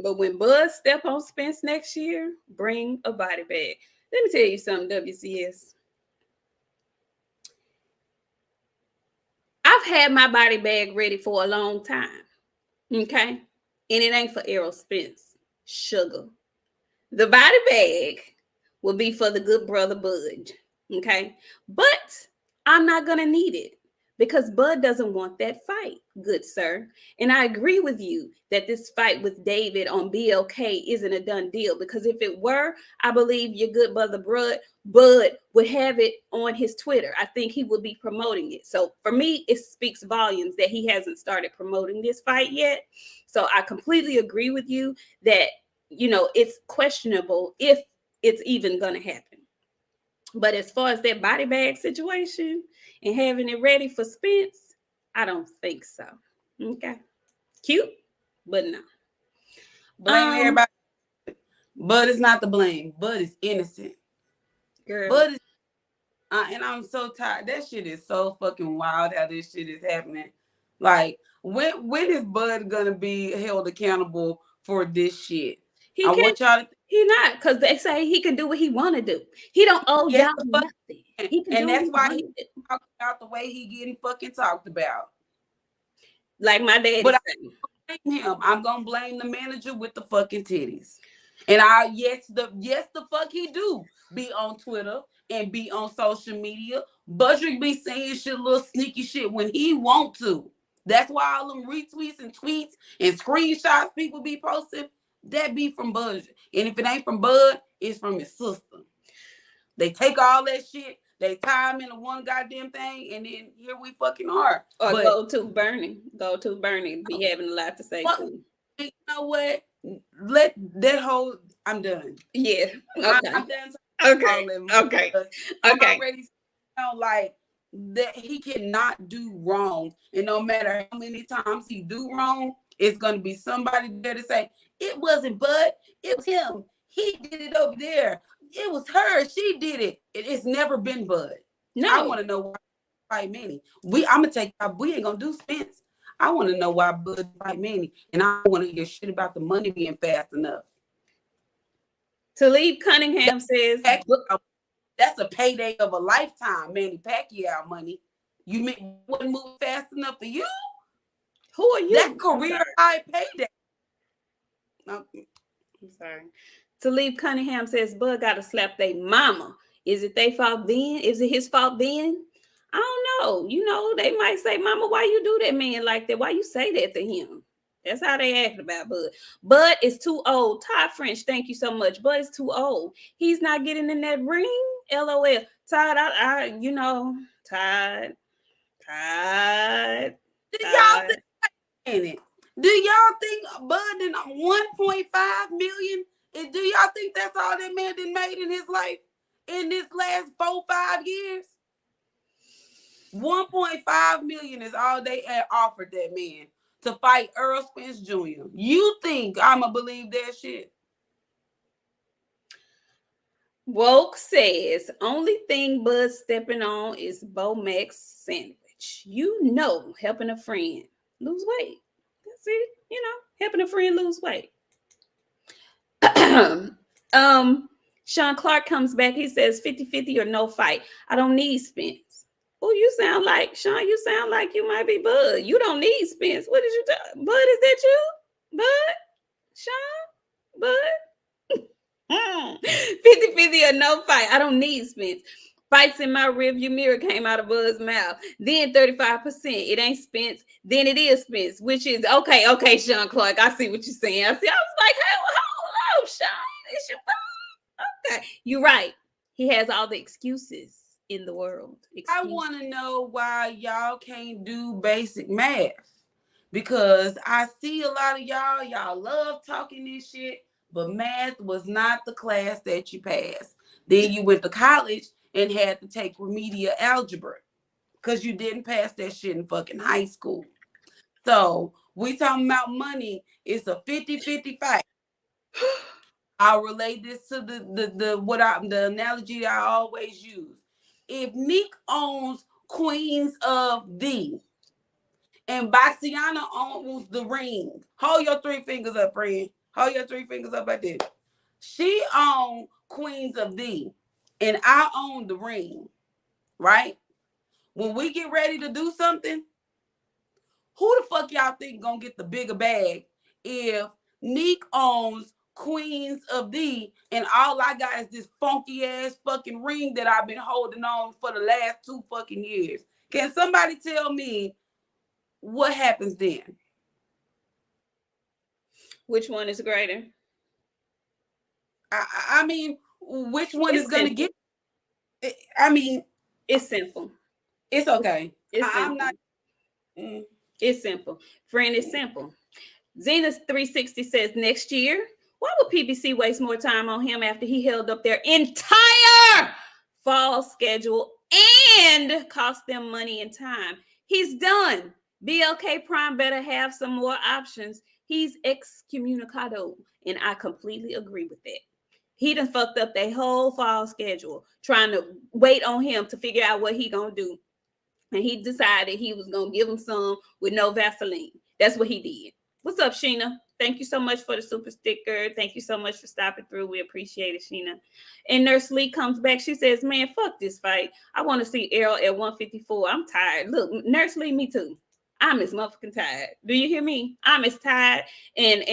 But when Bud step on Spence next year, bring a body bag. Let me tell you something, WCS. I've had my body bag ready for a long time. Okay? And it ain't for Errol Spence. Sugar. The body bag will be for the good brother Bud. Okay? But I'm not going to need it, because Bud doesn't want that fight, good sir. And I agree with you that this fight with David on BLK isn't a done deal, because if it were, I believe your good brother Bud would have it on his Twitter. I think he would be promoting it. So for me, it speaks volumes that he hasn't started promoting this fight yet. So I completely agree with you that, it's questionable if it's even going to happen. But as far as that body bag situation and having it ready for Spence, I don't think so. Okay. Cute, but no. Blame everybody. Bud is not the blame. Bud is innocent. Girl. Bud is, and I'm so tired. That shit is so fucking wild how this shit is happening. Like, when is Bud gonna be held accountable for this shit? He I want y'all to. He not, because they say he can do what he want to do. He don't owe y'all nothing. He can and do that's what why he he talking about the way he getting fucking talked about. Like my daddy said. I'm gonna blame the manager with the fucking titties. And yes, the fuck he do be on Twitter and be on social media. Budrick be saying shit, little sneaky shit when he want to. That's why all them retweets and tweets and screenshots people be posting, that be from Budrick. And if it ain't from Bud, it's from his sister. They take all that shit, they tie him into one goddamn thing, and then here we fucking are. Or go to Bernie. Be having a lot to say too. You know what? Let that whole. I'm done. Yeah. Okay. I'm done. Okay. I'm already like that. He cannot do wrong, and no matter how many times he do wrong, it's gonna be somebody there to say it wasn't Bud, it was him. He did it over there. It was her. She did it. It's never been Bud. No. I want to know why fight Manny. I'm gonna take. We ain't gonna do Spence. I want to know why Bud fight Manny, and I want to hear shit about the money being fast enough. Talib Cunningham says that's a payday of a lifetime. Manny Pacquiao money. You wouldn't move fast enough for you? Who are you? That's career high payday. Okay. I'm sorry. Talib Cunningham says Bud got to slap their mama. Is it their fault then? Is it his fault then? I don't know. They might say, Mama, why you do that man like that? Why you say that to him? That's how they act about Bud. Bud is too old. Todd French, thank you so much. Bud is too old. He's not getting in that ring. LOL. Todd, Todd. Do y'all think Bud did 1.5 million? And do y'all think that's all that man done made in his life in this last 4-5 years? 1.5 million is all they offered that man to fight Earl Spence Jr. You think I'ma believe that shit? Woke says only thing Bud's stepping on is Bomac's sandwich. Helping a friend lose weight. That's it. Helping a friend lose weight. Sean Clark comes back. He says 50-50 or no fight. I don't need Spence. Oh, you sound like Sean. You sound like you might be Bud. You don't need Spence. What did you do? Bud, is that you? Bud? Sean? Bud? 50-50 or no fight. I don't need Spence. Fights in my rearview mirror came out of Bud's mouth. Then 35%. It ain't Spence. Then it is Spence, which is okay, Sean Clark. I see what you're saying. I was like, hold on, Sean. It's your phone. Okay. You're right. He has all the excuses in the world. I want to know why y'all can't do basic math, because I see a lot of y'all love talking this shit, but math was not the class that you passed. Then you went to college and had to take remedial algebra because you didn't pass that shit in fucking high school. So we talking about money. It's a 50-50 fight. I'll relate this to the analogy that I always use. If Nick owns Queens of the and Baxiana owns the ring, hold your 3 fingers up, friend. Hold your 3 fingers up right there. She owns Queens of the and I own the ring, right? When we get ready to do something, who the fuck y'all think gonna get the bigger bag if Nick owns Queens of the and all I got is this funky ass fucking ring that I've been holding on for the last 2 fucking years? Can somebody tell me what happens then? Which one is greater? I mean, which one It's is going to simple. get? I mean, It's simple. it's okay. It's I'm simple. not. It's simple. Friend, it's simple. Zena's 360 says next year, why would PBC waste more time on him after he held up their entire fall schedule and cost them money and time? He's done. BLK Prime better have some more options. He's excommunicado, and I completely agree with that. He done fucked up their whole fall schedule, trying to wait on him to figure out what he gonna do. And he decided he was gonna give him some with no Vaseline. That's what he did. What's up, Sheena? Thank you so much for the super sticker. Thank you so much for stopping through. We appreciate it, Sheena. And Nurse Lee comes back. She says, man, fuck this fight. I want to see Errol at 154. I'm tired. Look, Nurse Lee, me too. I'm as motherfucking tired. Do you hear me? I'm as tired. And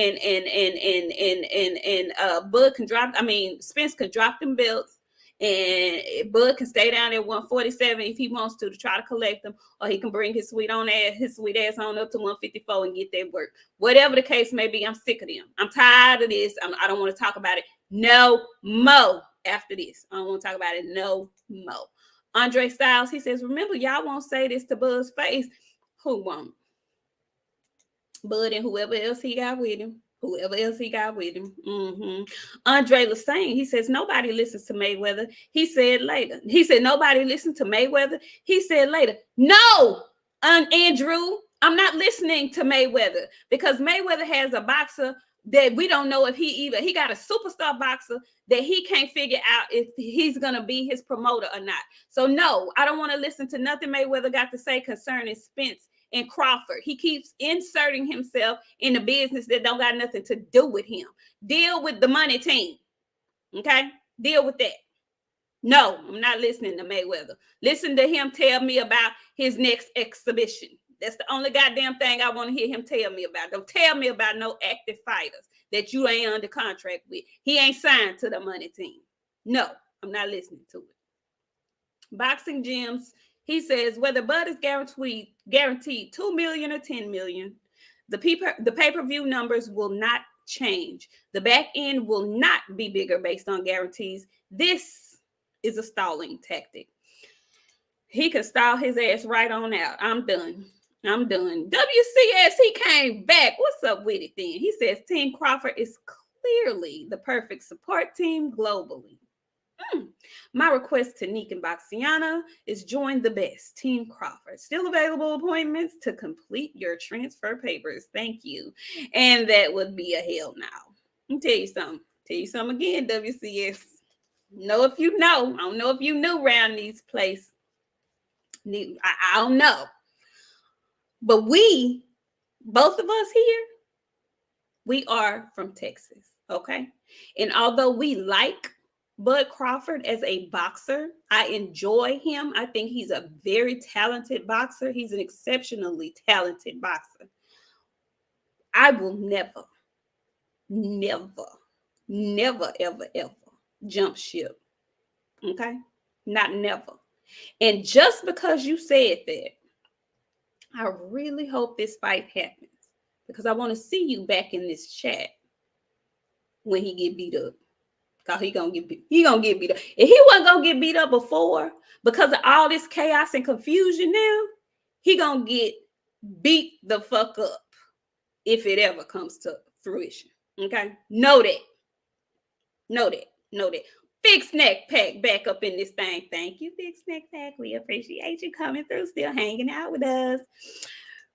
Bud can drop, Spence can drop them belts. And Bud can stay down at 147 if he wants to try to collect them, or he can bring his sweet ass on up to 154 and get that work. Whatever the case may be, I'm sick of them. I'm tired of this. I don't want to talk about it no more after this. I don't want to talk about it no more. Andre Styles, he says, remember, y'all won't say this to Bud's face. Who won't? Bud and whoever else he got with him. Andre Lassane, he says, nobody listens to Mayweather. He said later. He said, nobody listens to Mayweather. He said later, no, Andrew, I'm not listening to Mayweather, because Mayweather has a boxer that we don't know if he got a superstar boxer that he can't figure out if he's going to be his promoter or not. So no, I don't want to listen to nothing Mayweather got to say concerning Spence and Crawford. He keeps inserting himself in the business that don't got nothing to do with him. Deal with the money team. Okay? Deal with that. No, I'm not listening to Mayweather. Listen to him tell me about his next exhibition. That's the only goddamn thing I want to hear him tell me about. Don't tell me about no active fighters that you ain't under contract with. He ain't signed to the money team. No, I'm not listening to it. Boxing Gyms, he says, whether Bud is guaranteed 2 million or 10 million, the pay-per-view numbers will not change. The back end will not be bigger based on guarantees. This is a stalling tactic. He could stall his ass right on out. I'm done. WCS, he came back. What's up with it then? He says Team Crawford is clearly the perfect support team globally. My request to Nik and Boxiana is join the best, Team Crawford. Still available appointments to complete your transfer papers. Thank you. And that would be a hell no. Let me tell you something. Again, WCS. Know if you know. I don't know if you knew around these places. I don't know. But we, both of us here, we are from Texas, okay? And although we like Bud Crawford as a boxer, I enjoy him. I think he's a very talented boxer. He's an exceptionally talented boxer. I will never, ever jump ship, okay? Not never. And just because you said that, I really hope this fight happens, because I want to see you back in this chat when he get beat up. Cause he gonna get beat up. If he wasn't gonna get beat up before, because of all this chaos and confusion now, he gonna get beat the fuck up if it ever comes to fruition. Okay, know that. Big Snack Pack back up in this thing. Thank you, Big Snack Pack. We appreciate you coming through, still hanging out with us.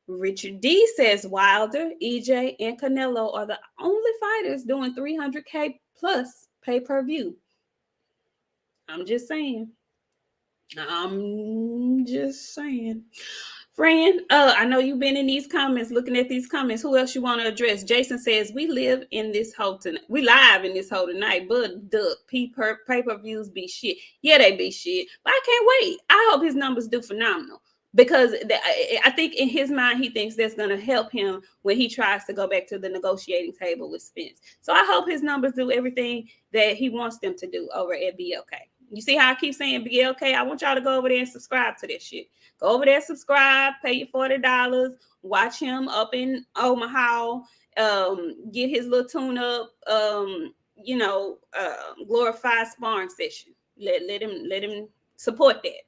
Richard D says Wilder, EJ, and Canelo are the only fighters doing 300K plus pay-per-view. I'm just saying. Friend, I know you've been in these comments, looking at these comments. Who else you want to address? Jason says, we live in this hole tonight. We live in this hole tonight, but pay-per-views be shit. Yeah, they be shit. But I can't wait. I hope his numbers do phenomenal, because I think in his mind, he thinks that's going to help him when he tries to go back to the negotiating table with Spence. So I hope his numbers do everything that he wants them to do over at BLK. You see how I keep saying BLK? I want y'all to go over there and subscribe to this shit. Go over there, subscribe, pay your $40, watch him up in Omaha, get his little tune up, glorified sparring session. Let him support that.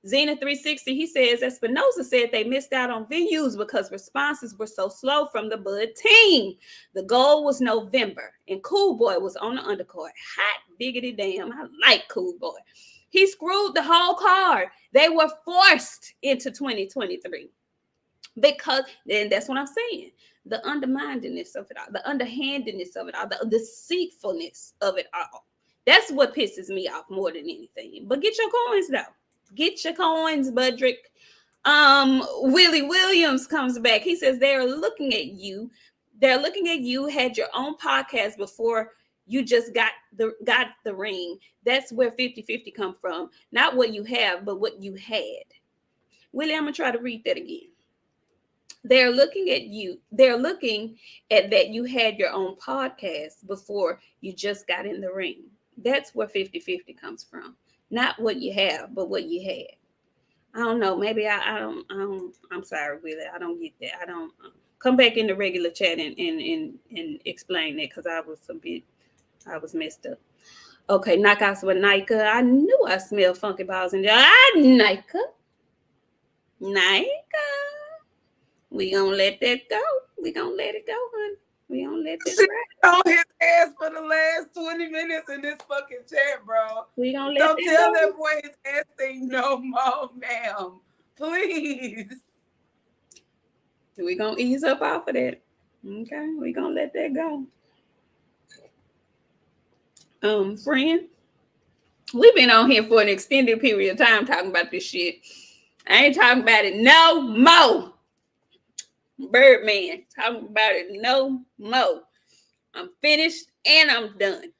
Xena 360, he says, Espinosa said they missed out on venues because responses were so slow from the Bud team. The goal was November, and Cool Boy was on the undercard. Hot diggity damn, I like Cool Boy. He screwed the whole card. They were forced into 2023 because, and that's what I'm saying, the underminedness of it all, the underhandedness of it all, the deceitfulness of it all. That's what pisses me off more than anything. But get your coins, though. Get your coins, Budrick. Willie Williams comes back. He says they're looking at you. They're looking at you. Had your own podcast before you just got the ring. That's where 50-50 come from. Not what you have, but what you had. Willie, I'm gonna try to read that again. They're looking at you. They're looking at that you had your own podcast before you just got in the ring. That's where 50-50 comes from. Not what you have, but what you had. I don't know. Maybe I don't. I'm sorry, Willie. I don't get that. I don't. Come back in the regular chat and explain that, because I was messed up. Okay, knockouts with Nika. I knew I smelled funky balls in there. Nika. We gonna let that go. We gonna let it go, honey. We gonna let this ride. On his ass for the last 20 minutes in this fucking chat, bro. We gonna let Don't tell that boy his ass thing no more, ma'am. Please. We gonna ease up off of that. Okay, we gonna let that go. Friend, we've been on here for an extended period of time talking about this shit. I ain't talking about it no more. Birdman, talking about it no more. I'm finished and I'm done.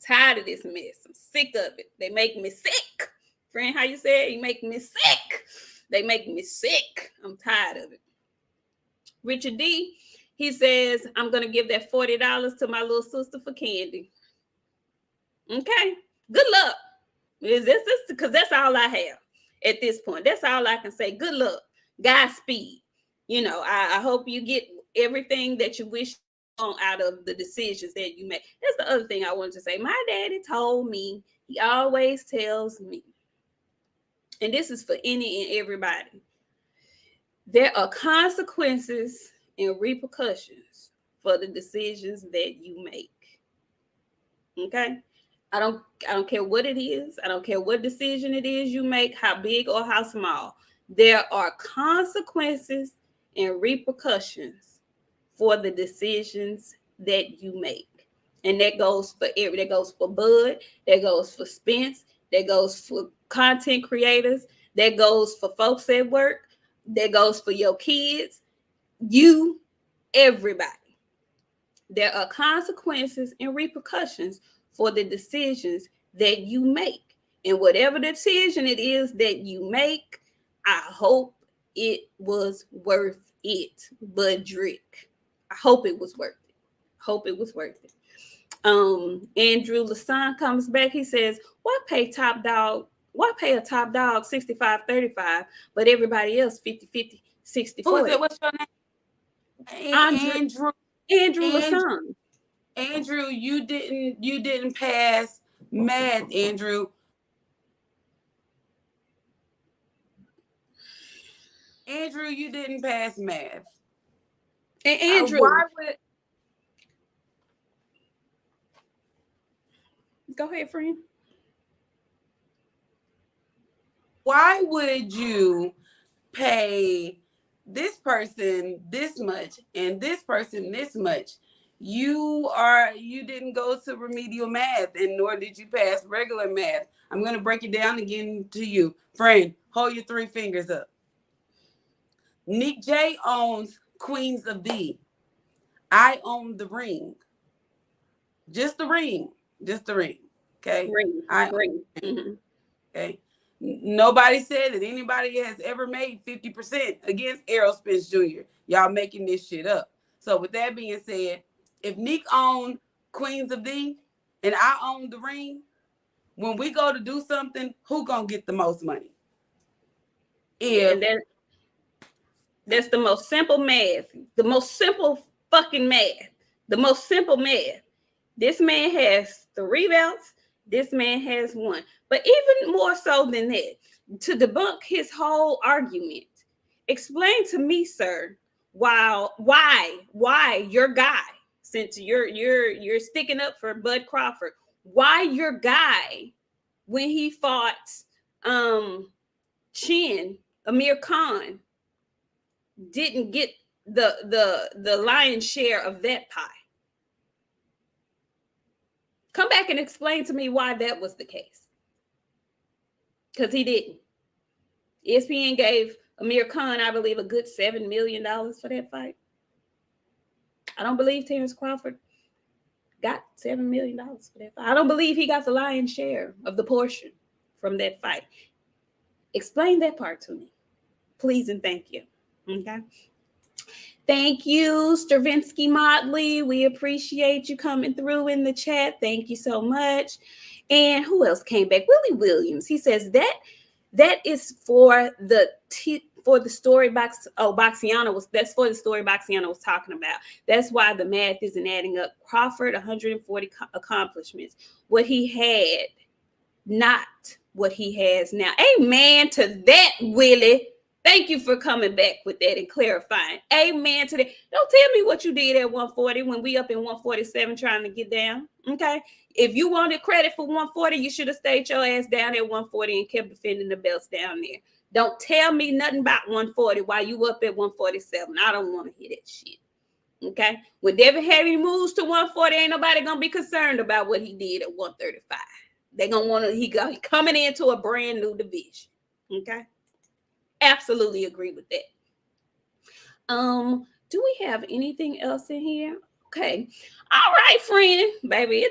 Tired of this mess. I'm sick of it. They make me sick. Friend, how you say it? You make me sick. They make me sick. I'm tired of it. Richard D, he says, I'm going to give that $40 to my little sister for candy. Okay. Good luck. Because that's all I have at this point. That's all I can say. Good luck. Godspeed. You know, I hope you get everything that you wish out of the decisions that you make. That's the other thing I wanted to say. My daddy told me, he always tells me, and this is for any and everybody, there are consequences and repercussions for the decisions that you make. Okay? I don't care what it is. I don't care what decision it is you make, how big or how small. There are consequences and repercussions for the decisions that you make. And that goes for that goes for Bud, that goes for Spence, that goes for content creators, that goes for folks at work, that goes for your kids, you, everybody. There are consequences and repercussions for the decisions that you make. And whatever decision it is that you make, I hope it was worth it, Budrick. I hope it was worth it. Hope it was worth it. Andrew Lasan comes back. He says, why pay a top dog 65-35, but everybody else 50-50, 60-40? Who is it? What's your name? Andrew Lasan. Andrew, you didn't pass math, Andrew. Andrew, you didn't pass math. And Andrew, go ahead, friend. Why would you pay this person this much and this person this much? You didn't go to remedial math, and nor did you pass regular math. I'm going to break it down again to you. Friend, hold your 3 fingers up. Nik-J owns Queens of D. I own the ring. Just the ring. Okay? Ring. Mm-hmm. Okay? Nobody said that anybody has ever made 50% against Errol Spence Jr. Y'all making this shit up. So with that being said, if Nick owned Queens of D and I own the ring, when we go to do something, who gonna get the most money? And that's the most simple math. The most simple fucking math. The most simple math. This man has 3 belts. This man has 1. But even more so than that, to debunk his whole argument, explain to me, sir, why your guy, since you're sticking up for Bud Crawford, why your guy, when he fought Amir Khan, didn't get the lion's share of that pie. Come back and explain to me why that was the case. Because he didn't. ESPN gave Amir Khan, I believe, a good $7 million for that fight. I don't believe Terrence Crawford got $7 million for that fight. I don't believe he got the lion's share of the portion from that fight. Explain that part to me, please and thank you. Okay. Thank you, Stravinsky Motley. We appreciate you coming through in the chat. Thank you so much. And who else came back? Willie Williams. He says that is for the story box. Oh, that's for the story Boxiana was talking about. That's why the math isn't adding up. Crawford, 140 accomplishments. What he had, not what he has now. Amen to that, Willie. Thank you for coming back with that and clarifying. Amen to that. Don't tell me what you did at 140 when we up in 147 trying to get down. Okay. If you wanted credit for 140, you should have stayed your ass down at 140 and kept defending the belts down there. Don't tell me nothing about 140 while you up at 147. I don't want to hear that shit. Okay. When Devin Harry moves to 140, ain't nobody gonna be concerned about what he did at 135. They're gonna want to, he coming into a brand new division. Okay. Absolutely agree with that. Do we have anything else in here? Okay. All right, friend. Baby,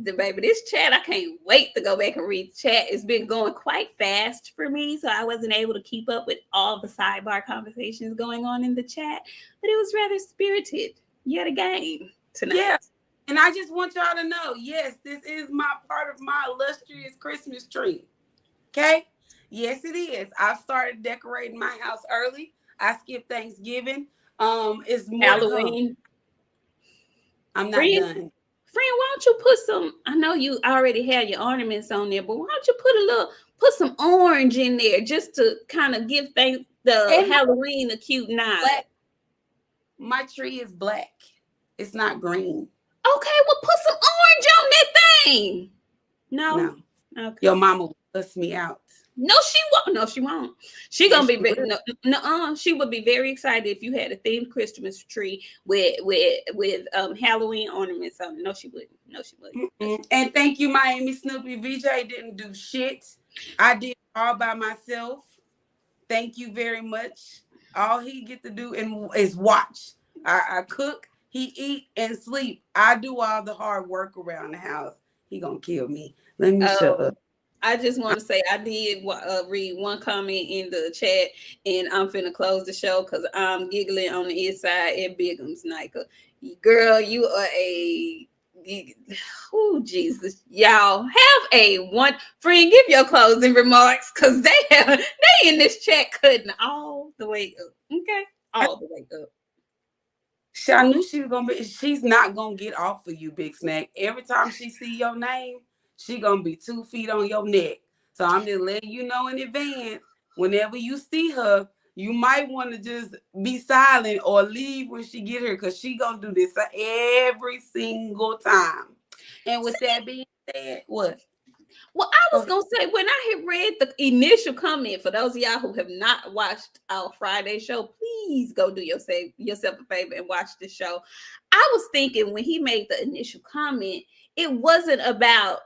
baby, this chat, I can't wait to go back and read the chat. It's been going quite fast for me, so I wasn't able to keep up with all the sidebar conversations going on in the chat, but it was rather spirited yet again tonight. Yeah. And I just want y'all to know, yes, this is my part of my illustrious Christmas tree. Okay? Yes, it is. I've started decorating my house early. I skipped Thanksgiving. It's more Halloween. I'm not done. Friend, why don't you put some? I know you already had your ornaments on there, but why don't you put some orange in there just to kind of give the Halloween a cute nod? My tree is black. It's not green. Okay, well, put some orange on that thing. No. Okay. Your mama will cuss me out. No, she won't. No, she won't. She gonna be she would be very excited if you had a themed Christmas tree with Halloween ornaments on it. No, she wouldn't. No, she wouldn't. And thank you, Miami Snoopy. VJ didn't do shit. I did all by myself. Thank you very much. All he get to do is watch. I cook, he eat and sleep. I do all the hard work around the house. He gonna kill me. Let me shut up. I just want to say I did read one comment in the chat, and I'm finna close the show because I'm giggling on the inside at Bigum's Nika. Girl, you are oh Jesus. Y'all have a one friend. Give your closing remarks because they in this chat cutting all the way up. Okay, all the way up. I knew she was gonna be. She's not gonna get off of you, Big Snack. Every time she see your name, she gonna be 2 feet on your neck. So I'm just letting you know in advance. Whenever you see her, you might want to just be silent or leave when she get here, because she gonna do this every single time. And with that being said, what? Well, I was gonna say, when I had read the initial comment, for those of y'all who have not watched our Friday show, please go do yourself a favor and watch the show. I was thinking when he made the initial comment, it wasn't about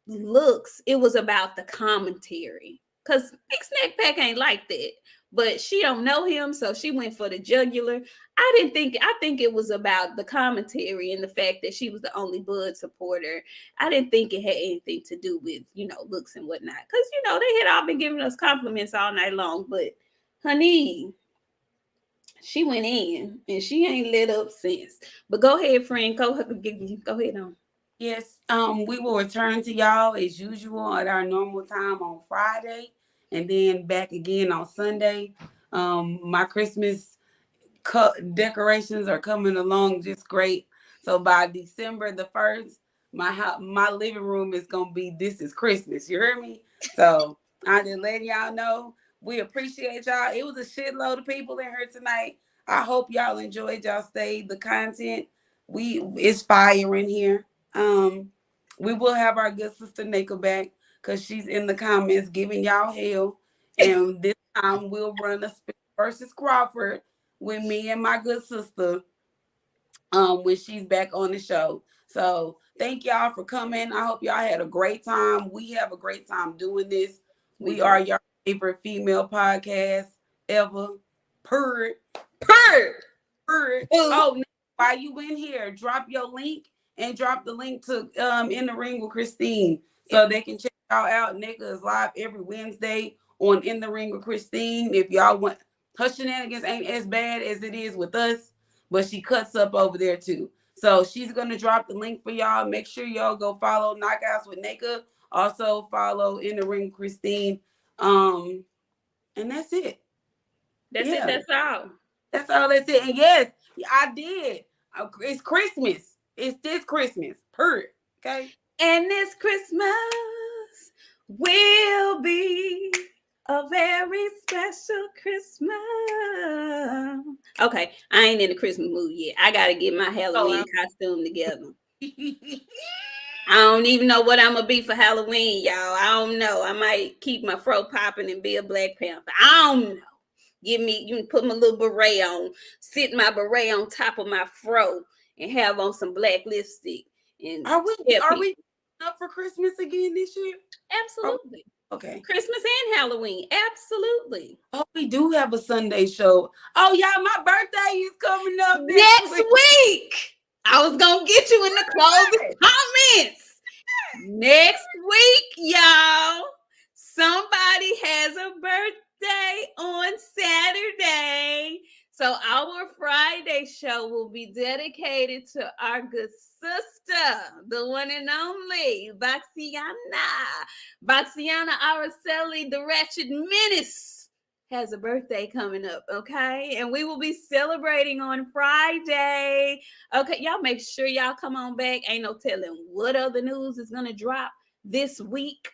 looks, it was about the commentary. Because Big Snack Pack ain't like that. But she don't know him, so she went for the jugular. I think it was about the commentary and the fact that she was the only Bud supporter. I didn't think it had anything to do with, looks and whatnot. Because, they had all been giving us compliments all night long. But, honey, she went in and she ain't lit up since. But go ahead, friend. Go ahead on. Yes, we will return to y'all as usual at our normal time on Friday, and then back again on Sunday. My Christmas decorations are coming along just great. So by December the 1st, my living room is gonna be "This is Christmas." You heard me? So I just letting y'all know we appreciate y'all. It was a shitload of people in here tonight. I hope y'all enjoyed. Y'all stayed. The content it's fire in here. Um, we will have our good sister Nika back because she's in the comments giving y'all hell. And this time we'll run a Spence versus Crawford with me and my good sister when she's back on the show. So thank y'all for coming. I hope y'all had a great time. We have a great time doing this. We are your favorite female podcast ever. Purr. Purr. Oh, while you in here, drop your link and drop the link to In the Ring with Christine so they can check y'all out. Nika is live every Wednesday on In the Ring with Christine. If y'all want, her shenanigans ain't as bad as it is with us, but she cuts up over there too. So she's gonna drop the link for y'all. Make sure y'all go follow Knockouts with Nika. Also follow In the Ring with Christine. And that's it. That's it. That's all. That's all that's it. And yes, I did. It's Christmas. It's this Christmas. Period. Okay. And this Christmas will be a very special Christmas. Okay, I ain't in the Christmas mood yet. I gotta get my Halloween costume together. I don't even know what I'm gonna be for Halloween, y'all. I don't know. I might keep my fro popping and be a Black Panther. I don't know. You can put my little beret on, sit my beret on top of my fro, and have on some black lipstick. And are we up for Christmas again this year? Absolutely. Oh, okay. Christmas and Halloween. Absolutely. Oh, we do have a Sunday show. Oh, y'all, my birthday is coming up next week. I was gonna get you in the closing comments. Next week, y'all. Somebody has a birthday on Saturday. So our Friday show will be dedicated to our good sister, the one and only Boxiana. Boxiana Araceli, the Ratchet Menace, has a birthday coming up, okay? And we will be celebrating on Friday. Okay, y'all make sure y'all come on back. Ain't no telling what other news is gonna drop this week.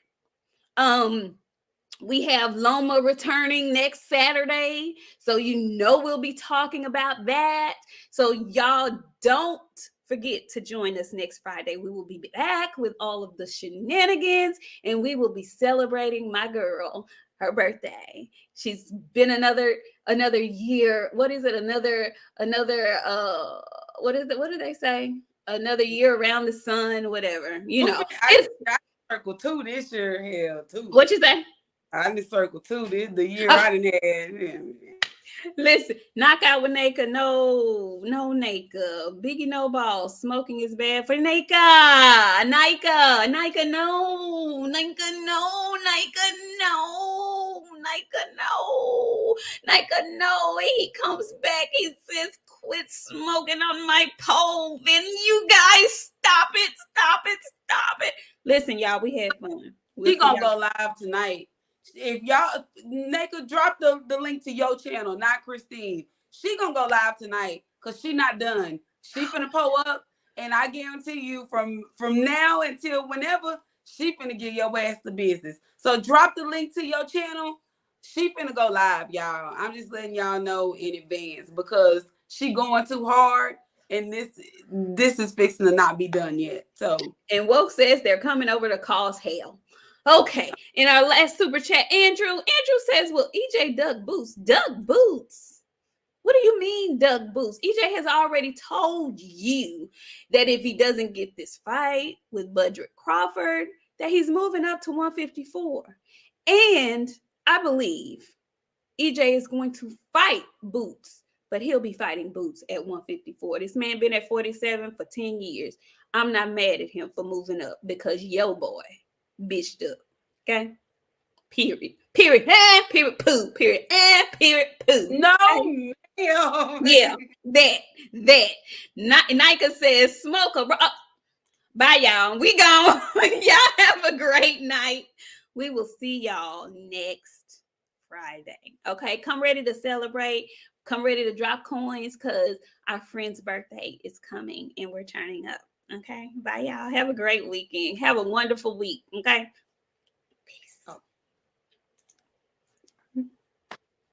We have Loma returning next Saturday, so we'll be talking about that. So y'all don't forget to join us next Friday. We will be back with all of the shenanigans, and we will be celebrating my girl, her birthday. She's been another year. What is it? Another what is it? What do they say? Another year around the sun, whatever. I circle 2 this year. Hell, 2. What you say? I didn't circle 2 the year I didn't have. Listen, knockout with Nika. No, Nika. Biggie no balls. Smoking is bad for Nika. Nika, no. Nika, no. He comes back. He says, quit smoking on my pole. And you guys, stop it. Listen, y'all, we had fun. We gonna go live tonight. If y'all, Nika, drop the link to your channel, not Christine. She gonna go live tonight because she not done. She finna pull up, and I guarantee you from now until whenever, she finna give your ass the business. So drop the link to your channel. She finna go live, y'all. I'm just letting y'all know in advance because she going too hard, and this is fixing to not be done yet. So, and Woke says they're coming over to cause hell. Okay, in our last super chat, Andrew says, "Well, EJ Doug Boots? Doug Boots? What do you mean, Doug Boots? EJ has already told you that if he doesn't get this fight with Budrick Crawford, that he's moving up to 154. And I believe EJ is going to fight Boots, but he'll be fighting Boots at 154. This man been at 47 for 10 years. I'm not mad at him for moving up because yo boy bitched up. Okay? Period. Period. Period. Poo. Period. Period. Poo. No. Yeah. That. Nika says smoke a Bye, y'all. We gone. Y'all have a great night. We will see y'all next Friday. Okay, come ready to celebrate. Come ready to drop coins because our friend's birthday is coming and we're turning up. Okay, bye, y'all. Have a great weekend. Have a wonderful week. Okay.